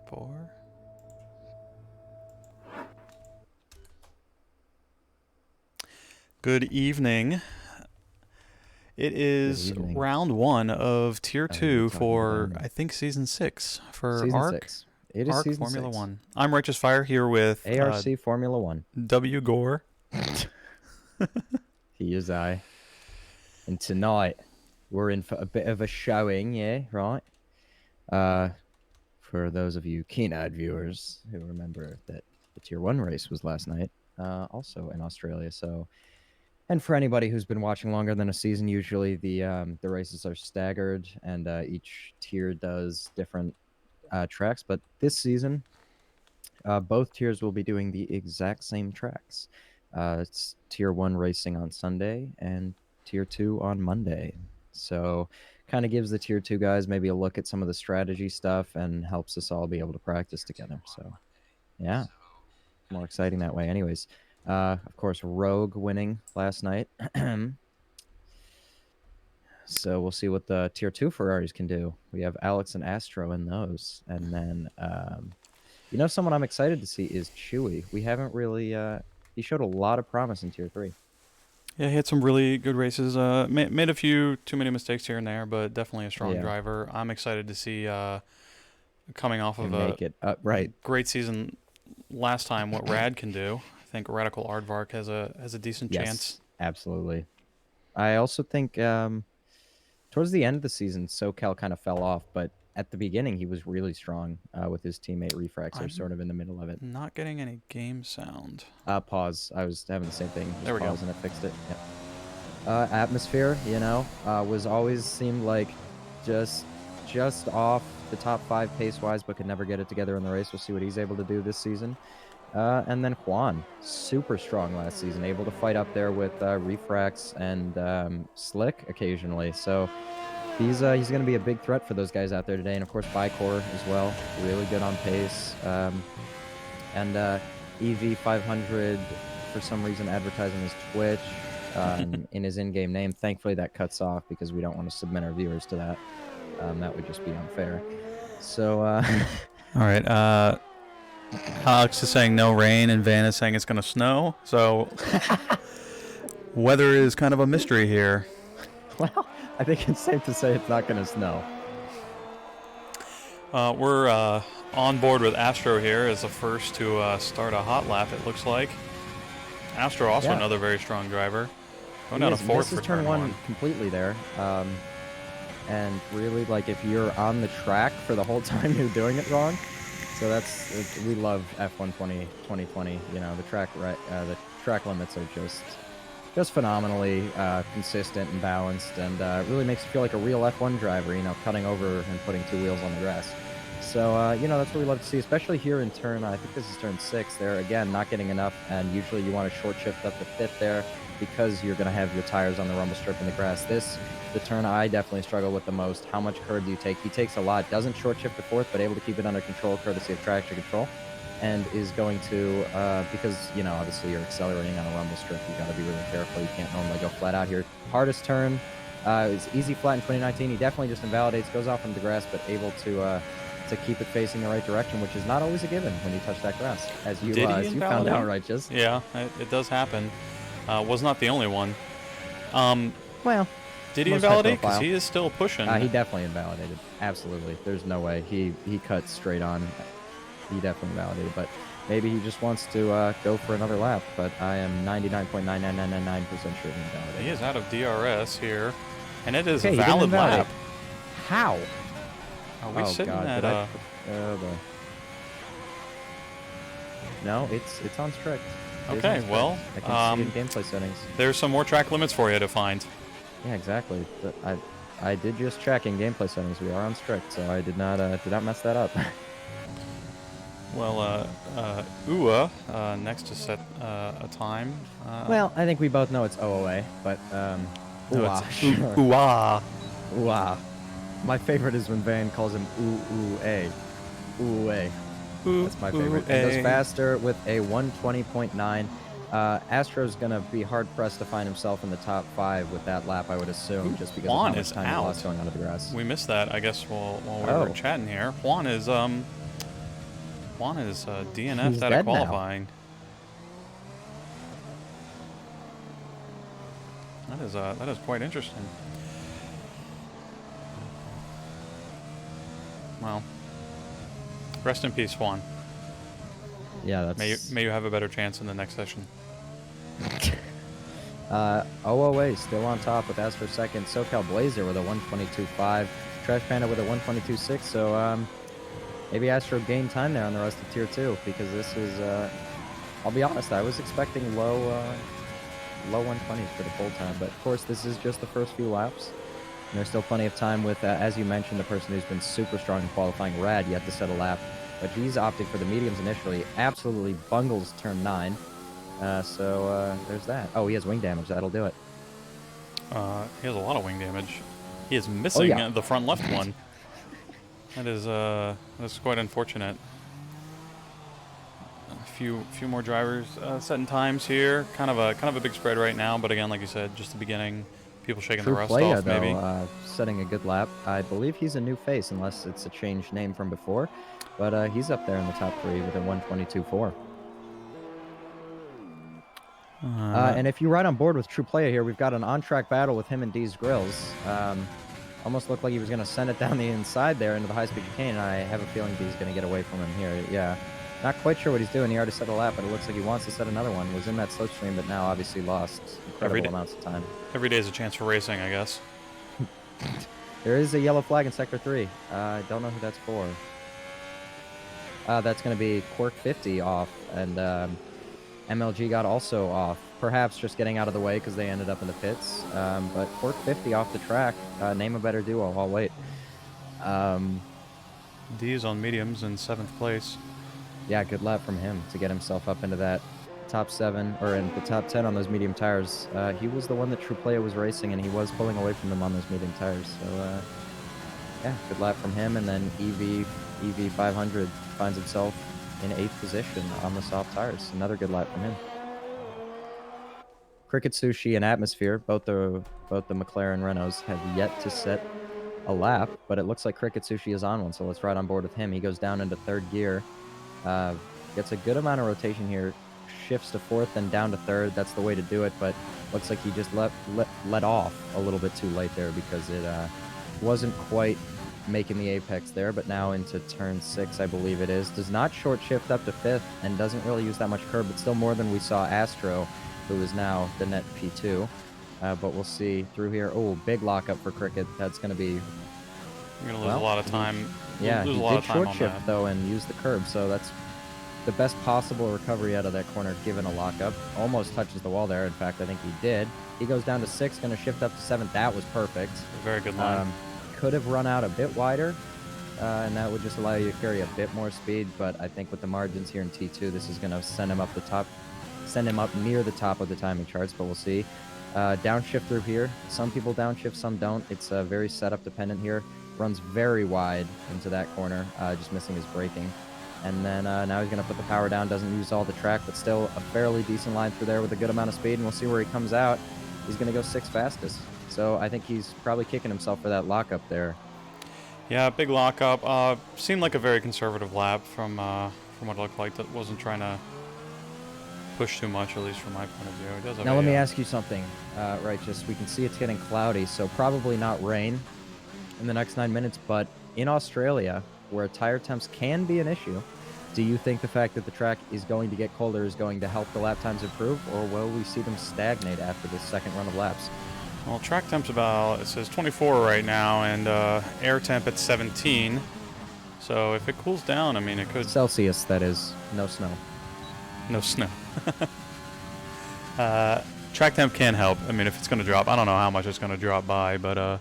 4. Good evening. It is evening. round 1 of Tier You're 2 talking for, again. I think, Season 6 for Season ARC. 6. It is ARC Season Formula 6. 1. I'm Righteous Fire here with ARC Formula 1. W. Gore. He is I. And tonight, we're in for a bit of a showing, yeah, right? For those of you keen-eyed viewers who remember that the Tier 1 race was last night, also in Australia, so... And for anybody who's been watching longer than a season, usually the races are staggered, and each tier does different tracks. But this season, both tiers will be doing the exact same tracks. It's Tier 1 racing on Sunday and Tier 2 on Monday. So kind of gives the Tier 2 guys maybe a look at some of the strategy stuff and helps us all be able to practice together. So, yeah, more exciting that way. Anyways, of course, Rogue winning last night. So we'll see what the Tier 2 Ferraris can do. We have Alex and Astro in those. And then... someone I'm excited to see is Chewy. We haven't really... he showed a lot of promise in Tier 3. Yeah, he had some really good races. Made a few too many mistakes here and there, but definitely a strong driver. I'm excited to see coming off of make it right. great season last time what Rad can do. I think Radical Aardvark has a decent chance. Absolutely. I also think towards the end of the season, SoCal kind of fell off, but at the beginning, he was really strong with his teammate Refraxer, sort of in the middle of it. Not getting any game sound. Pause. I was having the same thing. Just there we go. And it fixed it. Yep. Atmosphere, was always seemed like just off the top 5 pace-wise, but could never get it together in the race. We'll see what he's able to do this season. And then Juan, super strong last season, able to fight up there with Refrax and Slick occasionally. So he's going to be a big threat for those guys out there today. And, of course, Bicor as well, really good on pace. And EV500, for some reason, advertising his Twitch in his in-game name. Thankfully, that cuts off because we don't want to submit our viewers to that. That would just be unfair. So, all right. Alex is saying no rain, and Van is saying it's going to snow. So, weather is kind of a mystery here. Well, I think it's safe to say it's not going to snow. We're on board with Astro here as the first to start a hot lap, it looks like. Astro also another very strong driver. Going down to 4th for turn 1 completely there. And really, like, if you're on the track for the whole time, you're doing it wrong. So we love F1 2020. The track limits are just phenomenally consistent and balanced, and it really makes you feel like a real F1 driver, cutting over and putting 2 wheels on the grass. So, that's what we love to see, especially here in turn, I think this is turn 6. They're, again, not getting enough, and usually you want to short shift up to 5th there because you're going to have your tires on the rumble strip in the grass. The turn I definitely struggle with the most. How much curb do you take? He takes a lot. Doesn't short shift to 4th, but able to keep it under control, courtesy of traction control. And is going to, because, obviously you're accelerating on a rumble strip, you got to be really careful. You can't normally go flat out here. Hardest turn is easy flat in 2019. He definitely just invalidates, goes off into the grass, but able to keep it facing the right direction, which is not always a given when you touch that grass, as you found out, Righteous. Yeah, it does happen. Was not the only one. Well, did he invalidate? Because he is still pushing. He definitely invalidated. Absolutely. There's no way. He cut straight on. He definitely invalidated, but maybe he just wants to go for another lap, but I am 99.99999% sure he invalidated. He is out of DRS here, and it is a valid lap. How? Are we sitting at No, it's on strict. Okay, well, I can see in gameplay settings. There's some more track limits for you to find. Yeah, exactly. But I did just check in gameplay settings. We are on strict, so I did not mess that up. Well, Ua next to set a time. Well, I think we both know it's OOA, but Ua. Sure. Ua. Ua. My favorite is when Van calls him Ooh-ooh-a. Ooh-a. That's my favorite. It goes faster with a 120.9. Astro's going to be hard-pressed to find himself in the top 5 with that lap, I would assume, just because Juan of how much time he lost going out of the grass. We missed that, I guess, while we were chatting here. Juan is Juan is DNF'd He's out of dead now. qualifying. That is quite interesting. Well, rest in peace, Juan. Yeah, that's... May you have a better chance in the next session. OOA still on top with Astro second. SoCal Blazer with a 122.5. Trash Panda with a 122.6. So maybe Astro gained time there on the rest of Tier 2 because this is, I'll be honest, I was expecting low 120s for the full time. But of course, this is just the first few laps. And there's still plenty of time with, as you mentioned, the person who's been super strong in qualifying, Rad, yet to set a lap. But he's opting for the mediums initially. Absolutely bungles turn 9. So there's that. Oh, he has wing damage. That'll do it. He has a lot of wing damage. He is missing the front left one. That's quite unfortunate. A few more drivers setting times here. Kind of a big spread right now, but again, like you said, just the beginning. People shaking the rust off, maybe. Though, setting a good lap. I believe he's a new face, unless it's a changed name from before. But he's up there in the top 3 with a 122.4. And if you ride on board with True Playa here, we've got an on-track battle with him and D's Grills. Almost looked like he was going to send it down the inside there into the high-speed chicane, and I have a feeling D's going to get away from him here. Yeah, not quite sure what he's doing. He already set a lap, but it looks like he wants to set another one. Was in that slipstream, but now obviously lost incredible amounts of time. Every day is a chance for racing, I guess. There is a yellow flag in Sector 3. I don't know who that's for. That's going to be Quirk 50 off, and MLG got also off. Perhaps just getting out of the way because they ended up in the pits. But Quirk 50 off the track. Name a better duo. I'll wait. D is on mediums in 7th place. Yeah, good lap from him to get himself up into that top 7 or in the top 10 on those medium tires. He was the one that True Playa was racing, and he was pulling away from them on those medium tires. So yeah, good lap from him. And then EV 500 finds himself in 8th position on the soft tires. Another good lap from him. Cricket Sushi and Atmosphere, both the McLaren Renaults, have yet to set a lap, but it looks like Cricket Sushi is on one, so let's ride on board with him. He goes down into 3rd gear, gets a good amount of rotation here, shifts to 4th and down to 3rd. That's the way to do it, but looks like he just let off a little bit too late there because it wasn't quite making the apex there, but now into turn 6, I believe it is. Does not short shift up to 5th and doesn't really use that much curb, but still more than we saw Astro, who is now the net P2. But we'll see through here. Oh, big lockup for Cricket. That's going to be... You're going to lose a lot of time. Yeah, lose he a lot did of time short on shift, that. though, and use the curb, so that's the best possible recovery out of that corner given a lockup. Almost touches the wall there. In fact, I think he did. He goes down to 6th, going to shift up to 7th. That was perfect. Very good line. Could have run out a bit wider, and that would just allow you to carry a bit more speed, but I think with the margins here in T2, this is going to send him up the top, send him up near the top of the timing charts, but we'll see. Downshift through here. Some people downshift, some don't. It's very setup dependent here. Runs very wide into that corner, just missing his braking. And then now he's going to put the power down, doesn't use all the track, but still a fairly decent line through there with a good amount of speed, and we'll see where he comes out. He's going to go 6th fastest. So I think he's probably kicking himself for that lockup there. Yeah, big lockup. Seemed like a very conservative lap from what it looked like. That wasn't trying to push too much, at least from my point of view. It does have now let me ask you something, Righteous. We can see it's getting cloudy, so probably not rain in the next 9 minutes, but in Australia, where tire temps can be an issue, do you think the fact that the track is going to get colder is going to help the lap times improve, or will we see them stagnate after this second run of laps? Well, track temp's about, it says 24 right now, and air temp at 17. So if it cools down, I mean, it could... Celsius, that is. No snow. No snow. Track temp can help. I mean, if it's going to drop, I don't know how much it's going to drop by, but...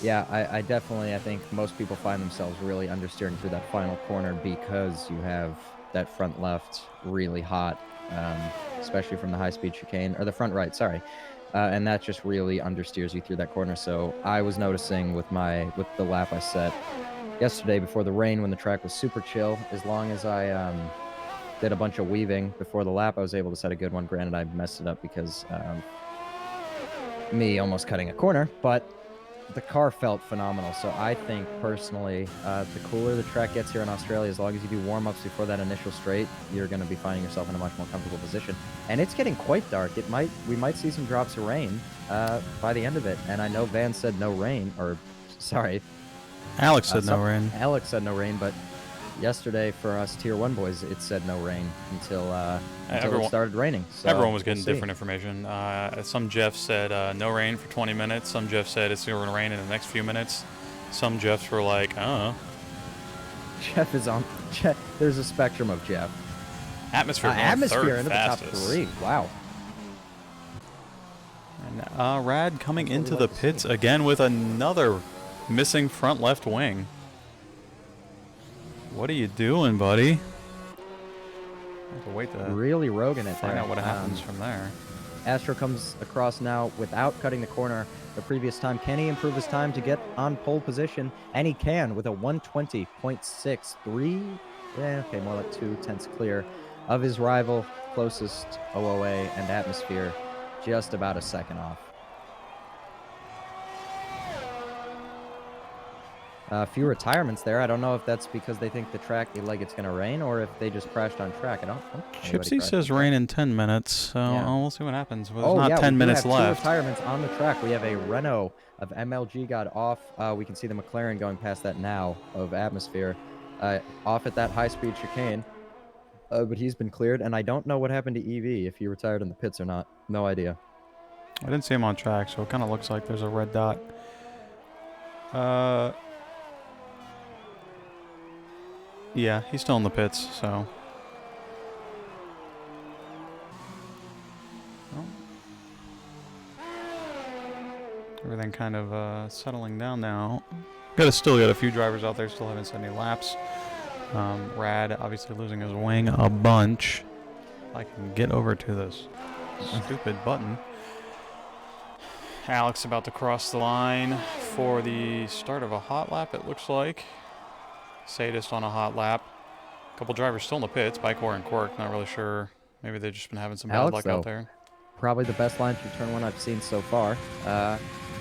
Yeah, I definitely, I think most people find themselves really understeering through that final corner because you have that front left really hot, especially from the high-speed chicane, or the front right, sorry. And that just really understeers you through that corner. So I was noticing with the lap I set yesterday before the rain when the track was super chill, as long as I did a bunch of weaving before the lap, I was able to set a good one. Granted, I messed it up because me almost cutting a corner, but the car felt phenomenal. So I think personally, the cooler the track gets here in Australia, as long as you do warm-ups before that initial straight, you're going to be finding yourself in a much more comfortable position. And it's getting quite dark. We might see some drops of rain by the end of it. And I know Van said no rain, or sorry, Alex said no rain. Alex said no rain, but yesterday for us Tier 1 boys, it said no rain until it started raining. So everyone was getting different information. Some Jeff said no rain for 20 minutes. Some Jeff said it's going to rain in the next few minutes. Some Jeffs were like, I don't know. Jeff is on. There's a spectrum of Jeff. Atmosphere into fastest. the top 3. Wow. And Rad coming into the pits again with another missing front left wing. What are you doing, buddy? I have to wait to really roguing it find there. out what happens from there. Astro comes across now without cutting the corner the previous time. Can he improve his time to get on pole position? And he can with a 120.63. Yeah, okay, more like 2/10 clear of his rival, closest OOA and Atmosphere, just about a second off. A few retirements there. I don't know if that's because they think the track, like it's going to rain, or if they just crashed on track. I don't Chipsy says rain in 10 minutes, so we'll see what happens. Well, there's not 10 we minutes have left. 2 retirements on the track. We have a Renault of MLG got off. We can see the McLaren going past that now of Atmosphere. Off at that high-speed chicane. But he's been cleared, and I don't know what happened to EV, if he retired in the pits or not. No idea. I didn't see him on track, so it kind of looks like there's a red dot. Yeah, he's still in the pits, so. Well, everything kind of settling down now. Still got a few drivers out there, still haven't set any laps. Rad obviously losing his wing a bunch. I can get over to this stupid button. Alex about to cross the line for the start of a hot lap, it looks like. Sadist on a hot lap. A couple drivers still in the pits. Bikewar and Quirk, not really sure. Maybe they've just been having some bad luck out there. Probably the best line through turn 1 I've seen so far.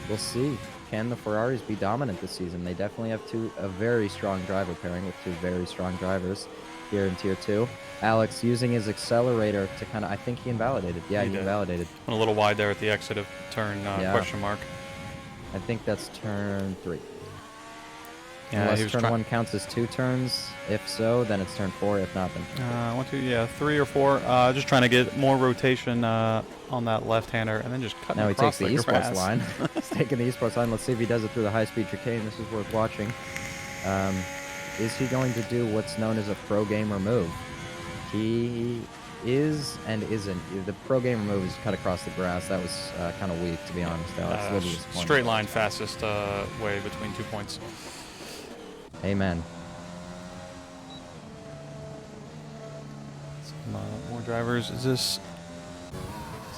We'll see. Can the Ferraris be dominant this season? They definitely have a very strong driver pairing with 2 very strong drivers here in Tier 2. Alex using his accelerator to kind of, I think he invalidated. Yeah, he invalidated. Went a little wide there at the exit of turn question mark. I think that's turn 3. Yeah, unless turn 1 counts as 2 turns. If so, then it's turn 4. If not, then 1, 2, 3 or 4. Just trying to get more rotation on that left-hander, and then just cutting across the grass. Now he takes the esports line. He's taking the esports line. Let's see if he does it through the high-speed chicane. This is worth watching. Is he going to do what's known as a pro gamer move? He is and isn't. The pro gamer move is cut across the grass. That was kind of weak, to be honest. Straight line, fastest way between 2 points. Amen. Some more drivers. This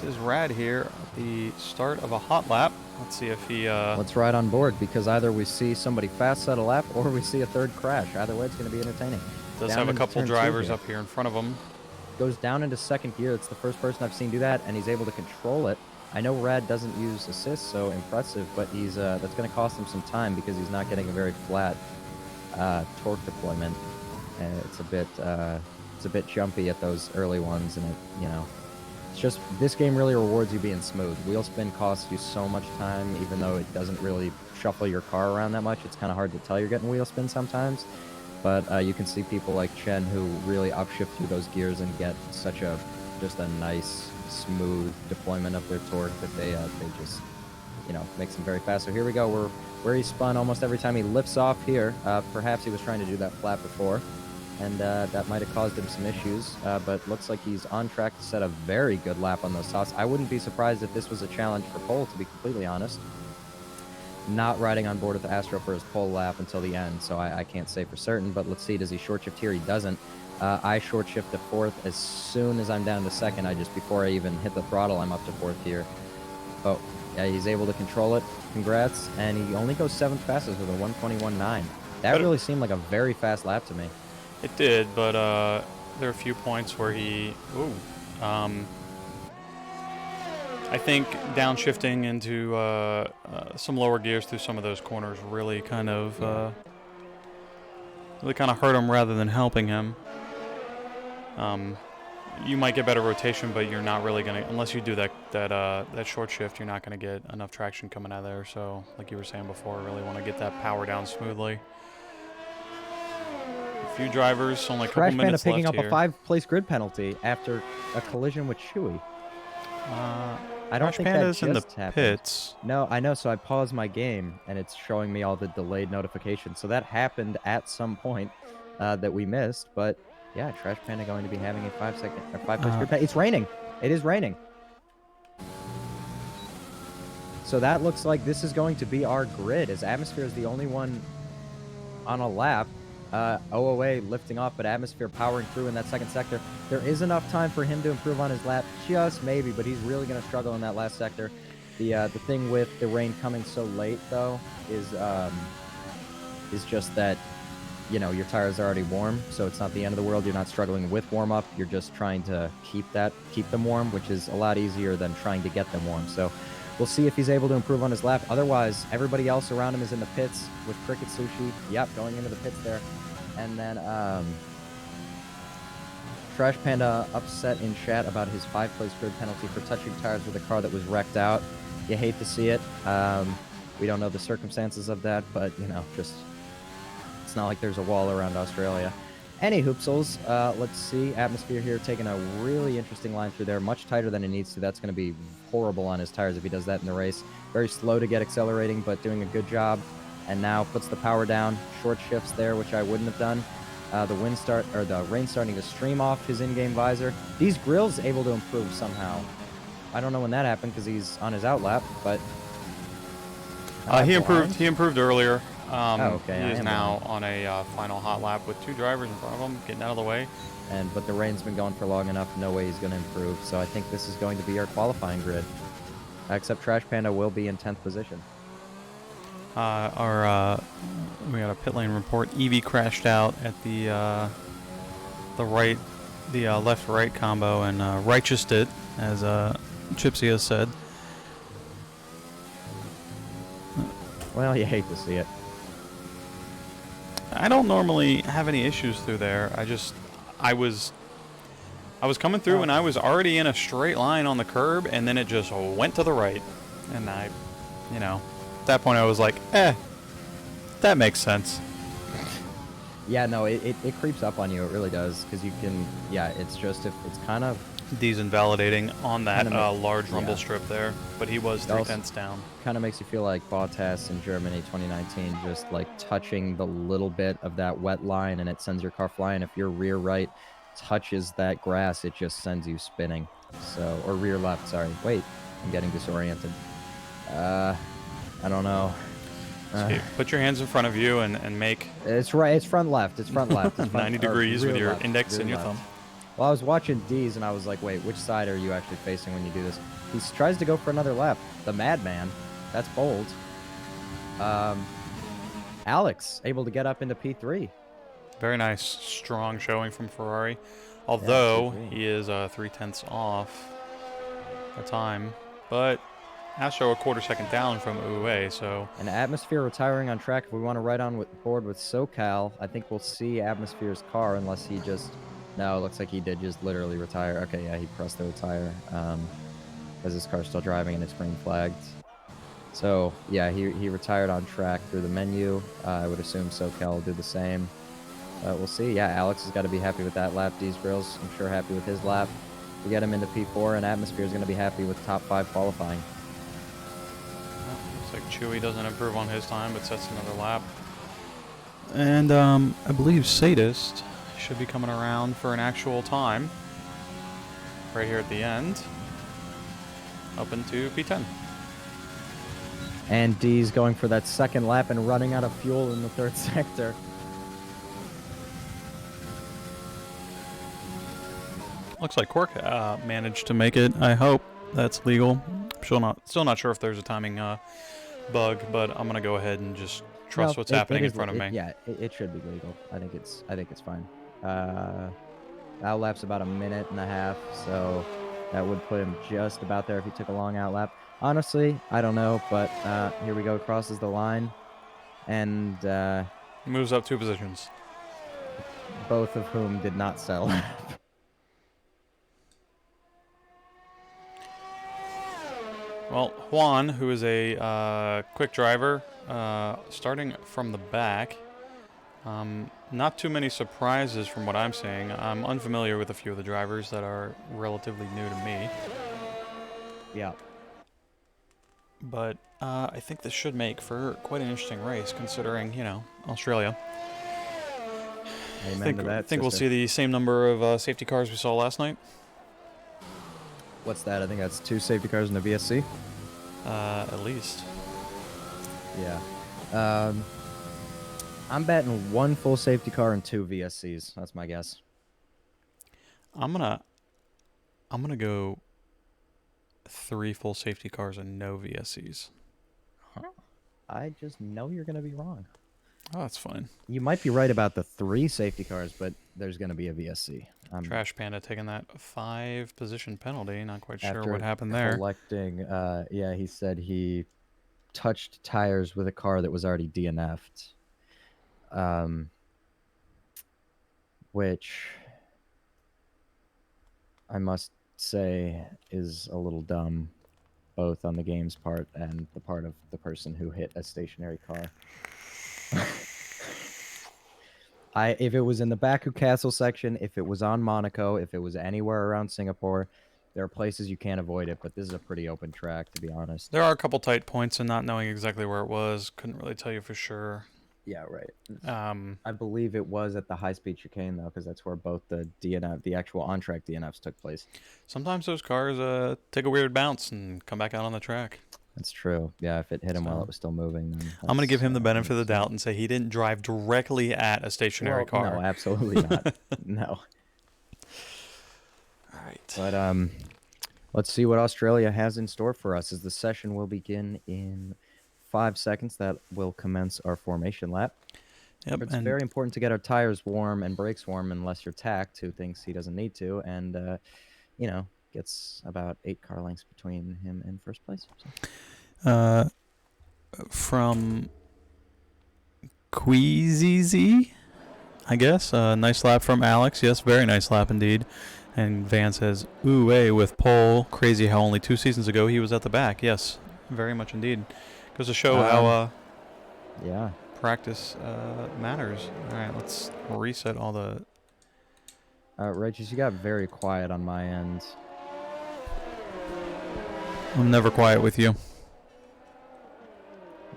is Rad here at the start of a hot lap. Let's see if he... Let's ride on board, because either we see somebody fast set a lap or we see a third crash. Either way, it's going to be entertaining. Does have a couple drivers up here in front of him. Goes down into second gear. It's the first person I've seen do that, and he's able to control it. I know Rad doesn't use assist, so impressive, but he's that's going to cost him some time because he's not getting a very flat torque deployment. It's a bit jumpy at those early ones, and it's just, this game really rewards you being smooth. Wheel spin costs you so much time, even though it doesn't really shuffle your car around that much. It's kind of hard to tell you're getting wheel spin sometimes, but you can see people like Chen who really upshift through those gears and get just a nice smooth deployment of their torque that they just makes them very fast. So here we go. Where he spun almost every time he lifts off here. Perhaps he was trying to do that flat before, and that might have caused him some issues, but looks like he's on track to set a very good lap on those softs. I wouldn't be surprised if this was a challenge for pole, to be completely honest. Not riding on board with Astro for his pole lap until the end, so I can't say for certain, but let's see. Does he short shift here? He doesn't. I short shift to 4th. As soon as I'm down to 2nd, before I even hit the throttle, I'm up to 4th here. Oh, yeah, he's able to control it. Congrats. And he only goes 7th fastest with a 121.9. That really seemed like a very fast lap to me. It did, but there are a few points where he kind I think downshifting into some lower gears through some of those corners really kind of hurt him rather than helping him. You might get better rotation, but you're not really gonna, unless you do that short shift, you're not gonna get enough traction coming out of there. So, like you were saying before, really want to get that power down smoothly. A few drivers, only a couple minutes picking left up here. a 5-place grid penalty after a collision with Chewy. I don't think that just in the happened. pits. No, I know. So I paused my game, and it's showing me all the delayed notifications. So that happened at some point that we missed. But yeah, Trash Panda going to be having a 5-place grid penalty. It's raining. It is raining. So that looks like this is going to be our grid, as Atmosphere is the only one on a lap. OOA lifting off, but Atmosphere powering through in that second sector. There is enough time for him to improve on his lap, just maybe, but he's really going to struggle in that last sector. The thing with the rain coming so late, though, is just that, you know, your tires are already warm, so it's not the end of the world. You're not struggling with warm-up. You're just trying to keep them warm, which is a lot easier than trying to get them warm. So we'll see if he's able to improve on his lap. Otherwise, everybody else around him is in the pits with Cricket Sushi. Yep, going into the pits there. And then Trash Panda upset in chat about his 5-place grid penalty for touching tires with a car that was wrecked out. You hate to see it. We don't know the circumstances of that, but, you know, just it's not like there's a wall around Australia. Any hoopsels, let's see. Atmosphere here taking a really interesting line through there, much tighter than it needs to. That's going to be horrible on his tires if he does that in the race. Very slow to get accelerating, but doing a good job. And now puts the power down. Short shifts there, which I wouldn't have done. The rain starting to stream off his in-game visor. These grills able to improve somehow. I don't know when that happened because he's on his outlap, but he improved earlier. Okay. He is now on a final hot lap with 2 drivers in front of him, getting out of the way. But the rain's been going for long enough. No way he's going to improve. So I think this is going to be our qualifying grid. Except Trash Panda will be in 10th position. We got a pit lane report. Evie crashed out at the left-right combo and righteoused it, as Chipsy has said. Well, you hate to see it. I don't normally have any issues through there. I was coming through and I was already in a straight line on the curb, and then it just went to the right, and at that point I was like, that makes sense. Yeah, no, it creeps up on you. It really does, because you can. Yeah, it's just it's kind of invalidating on that large rumble strip there, but he was 3/10 down. Kind of makes you feel like Bottas in Germany 2019, just like touching the little bit of that wet line, and it sends your car flying. If your rear right touches that grass, it just sends you spinning. So, or rear left, sorry. Wait, I'm getting disoriented. I don't know. Put your hands in front of you and make... It's right. It's front left. It's front left. It's 90 degrees with your index and your left. thumb. Well, I was watching D's, and I was like, wait, which side are you actually facing when you do this? He tries to go for another lap. The madman. That's bold. Alex, able to get up into P3. Very nice, strong showing from Ferrari. Although he is 3/10 off the time. But Astro a quarter second down from UA, so... And Atmosphere retiring on track. If we want to ride on board with SoCal, I think we'll see Atmosphere's car, unless he just... No, it looks like he did just literally retire. Okay, yeah, he pressed the retire because his car's still driving and it's green flagged. So, yeah, he retired on track through the menu. I would assume SoCal will do the same. We'll see. Yeah, Alex has got to be happy with that lap. D's Grills, I'm sure, happy with his lap. We get him into P4, and Atmosphere is going to be happy with top 5 qualifying. Looks like Chewy doesn't improve on his time, but sets another lap. And I believe Sadist should be coming around for an actual time right here at the end, up into P10. And D's going for that second lap and running out of fuel in the third sector. Looks like Cork managed to make it. I hope that's legal. Still not sure if there's a timing bug, but I'm gonna go ahead and just trust what's happening in front of me. Yeah, it should be legal. I think it's fine. Our lap's about a minute and a half, so That would put him just about there if he took a long out lap. Honestly, I don't know, but here we go. Crosses the line, and Moves up 2 positions. both of whom did not sell. Well, Juan, who is a quick driver, starting from the back. Not too many surprises from what I'm seeing. I'm unfamiliar with a few of the drivers that are relatively new to me. Yeah. But I think this should make for quite an interesting race, considering, you know, Australia. Amen to that. I think we'll see the same number of safety cars we saw last night. What's that? I think that's 2 safety cars in the VSC. At least. Yeah. I'm betting 1 full safety car and 2 VSCs. That's my guess. I'm gonna go 3 full safety cars and no VSCs. Huh? I just know you're gonna be wrong. Oh, that's fine. You might be right about the 3 safety cars, but there's gonna be a VSC. Trash Panda taking that 5 position penalty. Not quite sure After what happened there. collecting, yeah, he said he touched tires with a car that was already DNF'd. Which I must say is a little dumb, both on the game's part and the part of the person who hit a stationary car. If it was in the Baku Castle section, if it was on Monaco, if it was anywhere around Singapore, there are places you can't avoid it, but this is a pretty open track, to be honest. There are a couple tight points, and not knowing exactly where it was, couldn't really tell you for sure. Yeah, right. I believe it was at the high-speed chicane, though, because that's where both the actual on-track DNFs took place. Sometimes those cars take a weird bounce and come back out on the track. That's true. Yeah, if it hit him while it was still moving, then I'm going to give him the benefit of the doubt and say he didn't drive directly at a stationary car. No, absolutely not. No. All right. But let's see what Australia has in store for us as the session will begin in 5 seconds. That will commence our formation lap. Yep, it's very important to get our tires warm and brakes warm unless you're tacked, who thinks he doesn't need to, and, you know, gets about 8 car lengths between him and first place. So. From Queasy, I guess. Nice lap from Alex. Yes, very nice lap indeed. And Van says, ooh, with pole. Crazy how only 2 seasons ago he was at the back. Yes, very much indeed. Goes to show how yeah, practice matters. All right, let's reset all the... Righteous, you got very quiet on my end. I'm never quiet with you.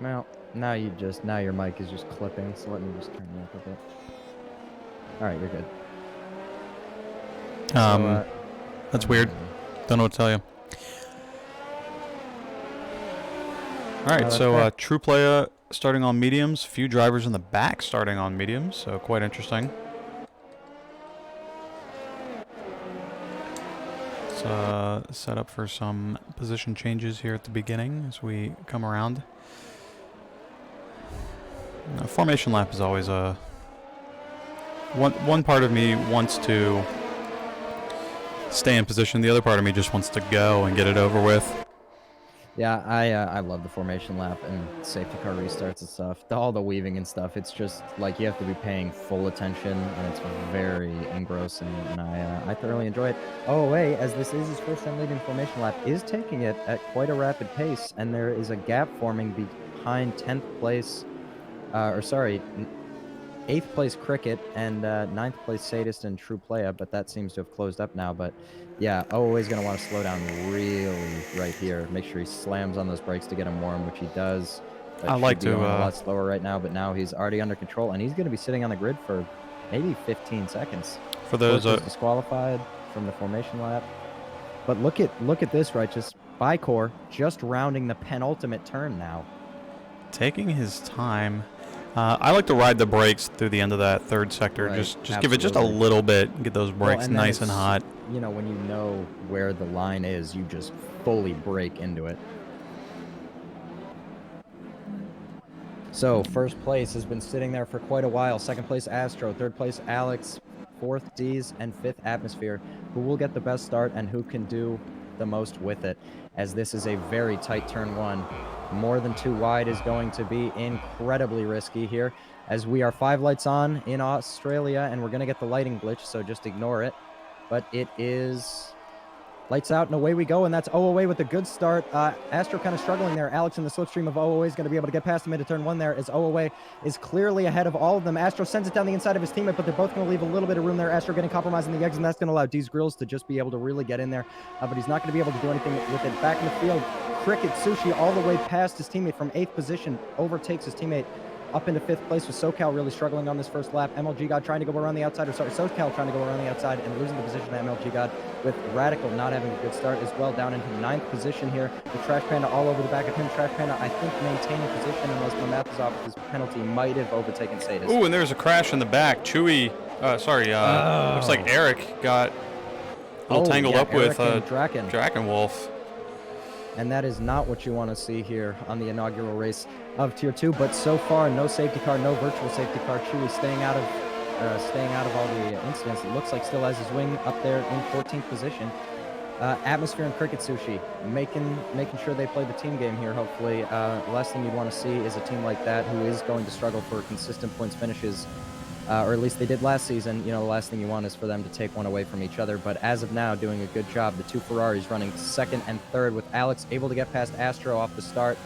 Well, now your mic is just clipping, so let me just turn it up a bit. All right, you're good. That's weird. Don't know what to tell you. All right, so True Playa starting on mediums. Few drivers in the back starting on mediums, so quite interesting. Let's set up for some position changes here at the beginning as we come around. Formation lap is always a... One part of me wants to stay in position. The other part of me just wants to go and get it over with. Yeah, I love the formation lap and safety car restarts and stuff. All the weaving and stuff. It's just like you have to be paying full attention, and it's very engrossing. And I thoroughly enjoy it. Oh, wait, as this is his first time leading formation lap, is taking it at quite a rapid pace, and there is a gap forming behind 10th place. 8th place Cricket and 9th place Sadist and True Playa, but that seems to have closed up now. But yeah, always going to want to slow down really right here. Make sure he slams on those brakes to get him warm, which he does. I like to a lot slower right now, but now he's already under control, and he's going to be sitting on the grid for maybe 15 seconds. For those disqualified from the formation lap. But look at this, Righteous. Bicor just rounding the penultimate turn now. Taking his time. I like to ride the brakes through the end of that third sector. Right, just give it just a little bit. Get those brakes nice and hot. You know, when you know where the line is, you just fully brake into it. So, first place has been sitting there for quite a while. Second place, Astro. Third place, Alex. 4th D's, and 5th Atmosphere, who will get the best start and who can do the most with it, as this is a very tight turn 1. More than 2 wide is going to be incredibly risky here, as we are 5 lights on in Australia, and we're going to get the lighting glitch, so just ignore it. But it is lights out, and away we go, and that's OOA with a good start. Astro kind of struggling there. Alex in the slipstream of OOA is going to be able to get past him into turn 1 there, as OOA is clearly ahead of all of them. Astro sends it down the inside of his teammate, but they're both going to leave a little bit of room there. Astro getting compromised in the exit, and that's going to allow D's Grills to just be able to really get in there, but he's not going to be able to do anything with it. Back in the field, Cricket Sushi all the way past his teammate from 8th position, overtakes his teammate up into 5th place, with SoCal really struggling on this first lap. MLG God trying to go around the outside, or sorry, SoCal trying to go around the outside and losing the position to MLG God, with Radical not having a good start as well, down into 9th position here, with Trash Panda all over the back of him. Trash Panda, I think, maintaining position unless my math is off. His penalty might have overtaken Sadis. Ooh, and there's a crash in the back. Chewy, looks like Eric got a little tangled up Eric with Draken Wolf. And that is not what you want to see here on the inaugural race of Tier 2. But so far, no safety car, no virtual safety car. Chewy staying out of all the incidents. It looks like still has his wing up there in 14th position. Atmosphere and Cricket Sushi making sure they play the team game here, hopefully. Last thing you'd want to see is a team like that who is going to struggle for consistent points finishes. Or at least they did last season. You know, the last thing you want is for them to take one away from each other. But as of now, doing a good job. The 2 Ferraris running 2nd and 3rd, with Alex able to get past Astro off the start.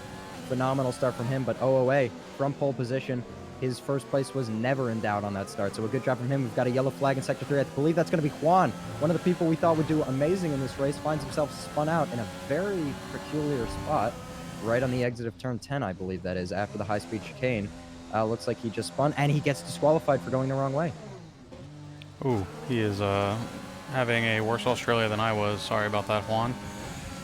Phenomenal start from him, but OOA from pole position. His first place was never in doubt on that start, so a good job from him. We've got a yellow flag in Sector 3. I believe that's going to be Juan, one of the people we thought would do amazing in this race, finds himself spun out in a very peculiar spot, right on the exit of turn 10, I believe that is, after the high-speed chicane. Looks like he just spun, and he gets disqualified for going the wrong way. Ooh, he is having a worse Australia than I was. Sorry about that, Juan.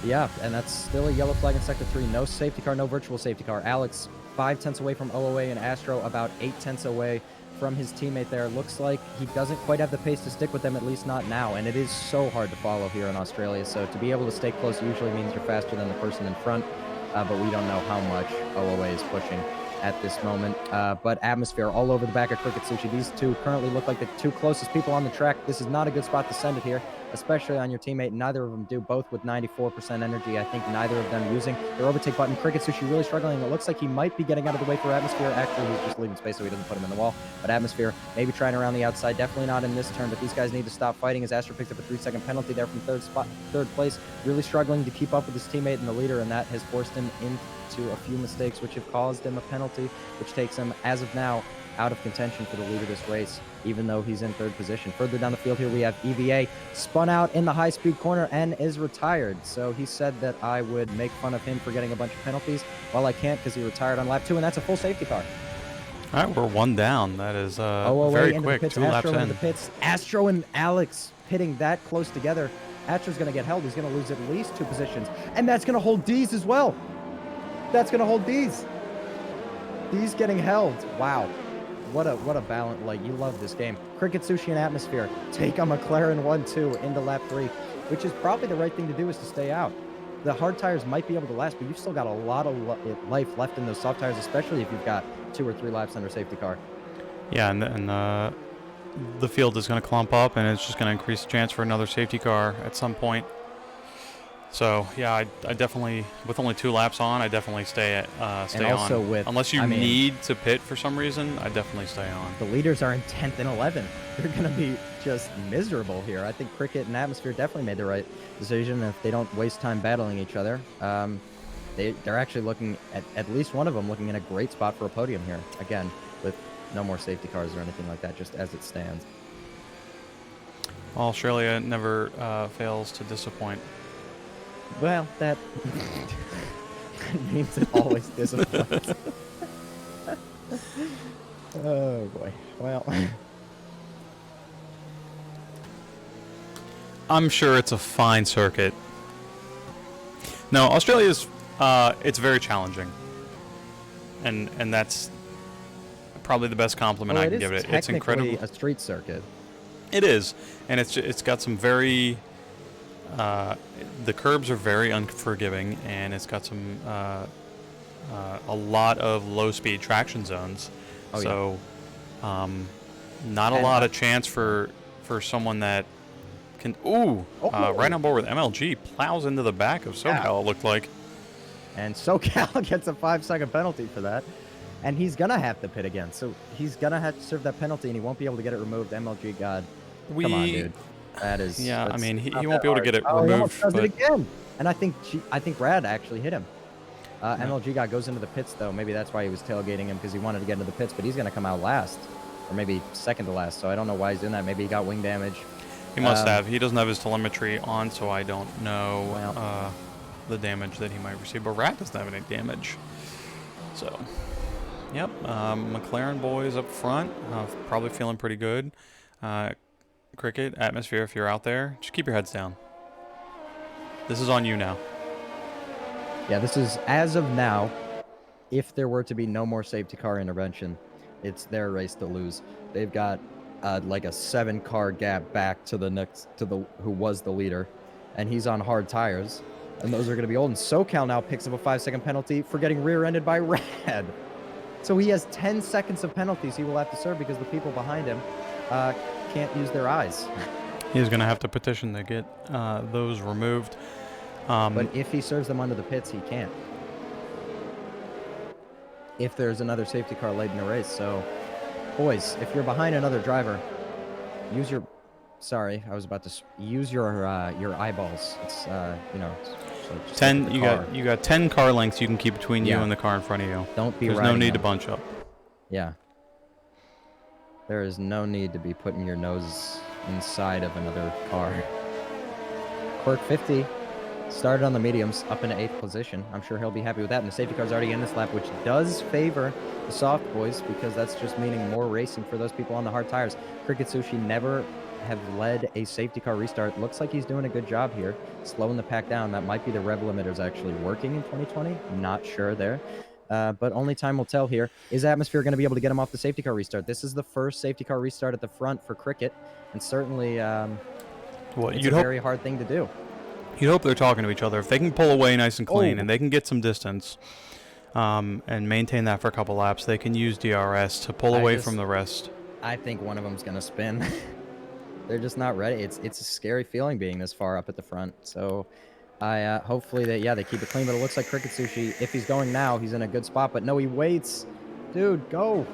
Yeah, and that's still a yellow flag in Sector 3. No safety car, no virtual safety car. Alex 5 tenths away from OOA, and Astro about 8 tenths away from his teammate there. Looks like he doesn't quite have the pace to stick with them, at least not now, and it is so hard to follow here in Australia. So to be able to stay close usually means you're faster than the person in front, but we don't know how much OOA is pushing at this moment. But Atmosphere all over the back of Cricket Sushi. These two currently look like the 2 closest people on the track. This is not a good spot to send it here, especially on your teammate. Neither of them do, both with 94% energy. I think neither of them using their overtake button. Cricket Sushi really struggling. It looks like he might be getting out of the way for Atmosphere. Actually, he's just leaving space so he doesn't put him in the wall. But Atmosphere maybe trying around the outside. Definitely not in this turn, but these guys need to stop fighting, as Astro picks up a 3-second penalty there from 3rd place. Really struggling to keep up with his teammate and the leader, and that has forced him into a few mistakes, which have caused him a penalty, which takes him, as of now, out of contention for the lead of this race, even though he's in 3rd position. Further down the field here, we have EVA spun out in the high-speed corner and is retired. So he said that I would make fun of him for getting a bunch of penalties. Well, I can't, because he retired on lap 2, and that's a full safety car. All right, we're 1 down. That is OOA very into quick. The pits, 2 laps Astro in. into the pits. Astro and Alex pitting that close together. Astro's going to get held. He's going to lose at least 2 positions, and that's going to hold D's as well. That's going to hold D's. D's getting held. Wow. What a balance. Like, you love this game. Cricket Sushi and Atmosphere take a McLaren 1-2 into lap 3, which is probably the right thing to do, is to stay out. The hard tires might be able to last, but you've still got a lot of life left in those soft tires, especially if you've got 2 or 3 laps under safety car. Yeah, and the field is going to clump up, and it's just going to increase the chance for another safety car at some point. So yeah, I definitely, with only 2 laps on, I definitely stay and also on. with, Unless you need to pit for some reason, I definitely stay on. The leaders are in 10th and 11th. They're going to be just miserable here. I think Cricket and Atmosphere definitely made the right decision if they don't waste time battling each other. They're actually looking at least one of them looking in a great spot for a podium here. Again, with no more safety cars or anything like that, just as it stands. Australia never fails to disappoint. Well, that means it always disappoints. Oh boy. Well, I'm sure it's a fine circuit. No, Australia's it's very challenging, and that's probably the best compliment I can give it. It's incredible. A street circuit. It is, and it's got some very. The curbs are very unforgiving, and it's got some a lot of low-speed traction zones. Oh, so, not a lot of chance for for someone that can. Ooh, right on board with MLG. Plows into the back of SoCal, it looked like. And SoCal gets a 5-second penalty for that. And he's going to have to pit again. So he's going to have to serve that penalty, and he won't be able to get it removed. MLG God. Come on, dude. That is... Yeah, I mean, he won't be able to get it removed. He almost does it again. And I think Rad actually hit him. MLG God goes into the pits, though. Maybe that's why he was tailgating him, because he wanted to get into the pits. But he's going to come out last. Or maybe second to last. So I don't know why he's doing that. Maybe he got wing damage. He must have. He doesn't have his telemetry on, so I don't know the damage that he might receive. But Rad doesn't have any damage. So... Yep, McLaren boys up front, probably feeling pretty good. Cricket, Atmosphere, if you're out there, just keep your heads down. This is on you now. Yeah, this is, as of now, if there were to be no more safety car intervention, it's their race to lose. They've got like a 7-car gap back to who was the leader, and he's on hard tires, and those are going to be old. And SoCal now picks up a 5-second penalty for getting rear-ended by Rad. So he has 10 seconds of penalties he will have to serve because the people behind him can't use their eyes. He's going to have to petition to get those removed. But if he serves them under the pits, he can't. If there's another safety car late in the race. So, boys, if you're behind another driver, use your... Sorry, I was about to... Use your eyeballs. It's, you know... So 10. You got 10 car lengths you can keep between you and the car in front of you. Don't be. There's no need to bunch up. Yeah. There is no need to be putting your nose inside of another car. Quirk 50 started on the mediums, up into 8th position. I'm sure he'll be happy with that. And the safety car's already in this lap, which does favor the soft boys because that's just meaning more racing for those people on the hard tires. Cricket Sushi never have led a safety car restart. Looks like he's doing a good job here, slowing the pack down. That might be the rev limiters actually working in 2020. Not sure there. But only time will tell here. Is Atmosphere going to be able to get him off the safety car restart? This is the first safety car restart at the front for Cricket, and certainly it's a very hard thing to do. You'd hope they're talking to each other. If they can pull away nice and clean and they can get some distance and maintain that for a couple laps, they can use DRS to pull away from the rest. I think one of them's going to spin. They're just not ready. It's a scary feeling being this far up at the front. So I hopefully they keep it clean. But it looks like Cricket Sushi, if he's going now, he's in a good spot. But no, he waits. Dude, go.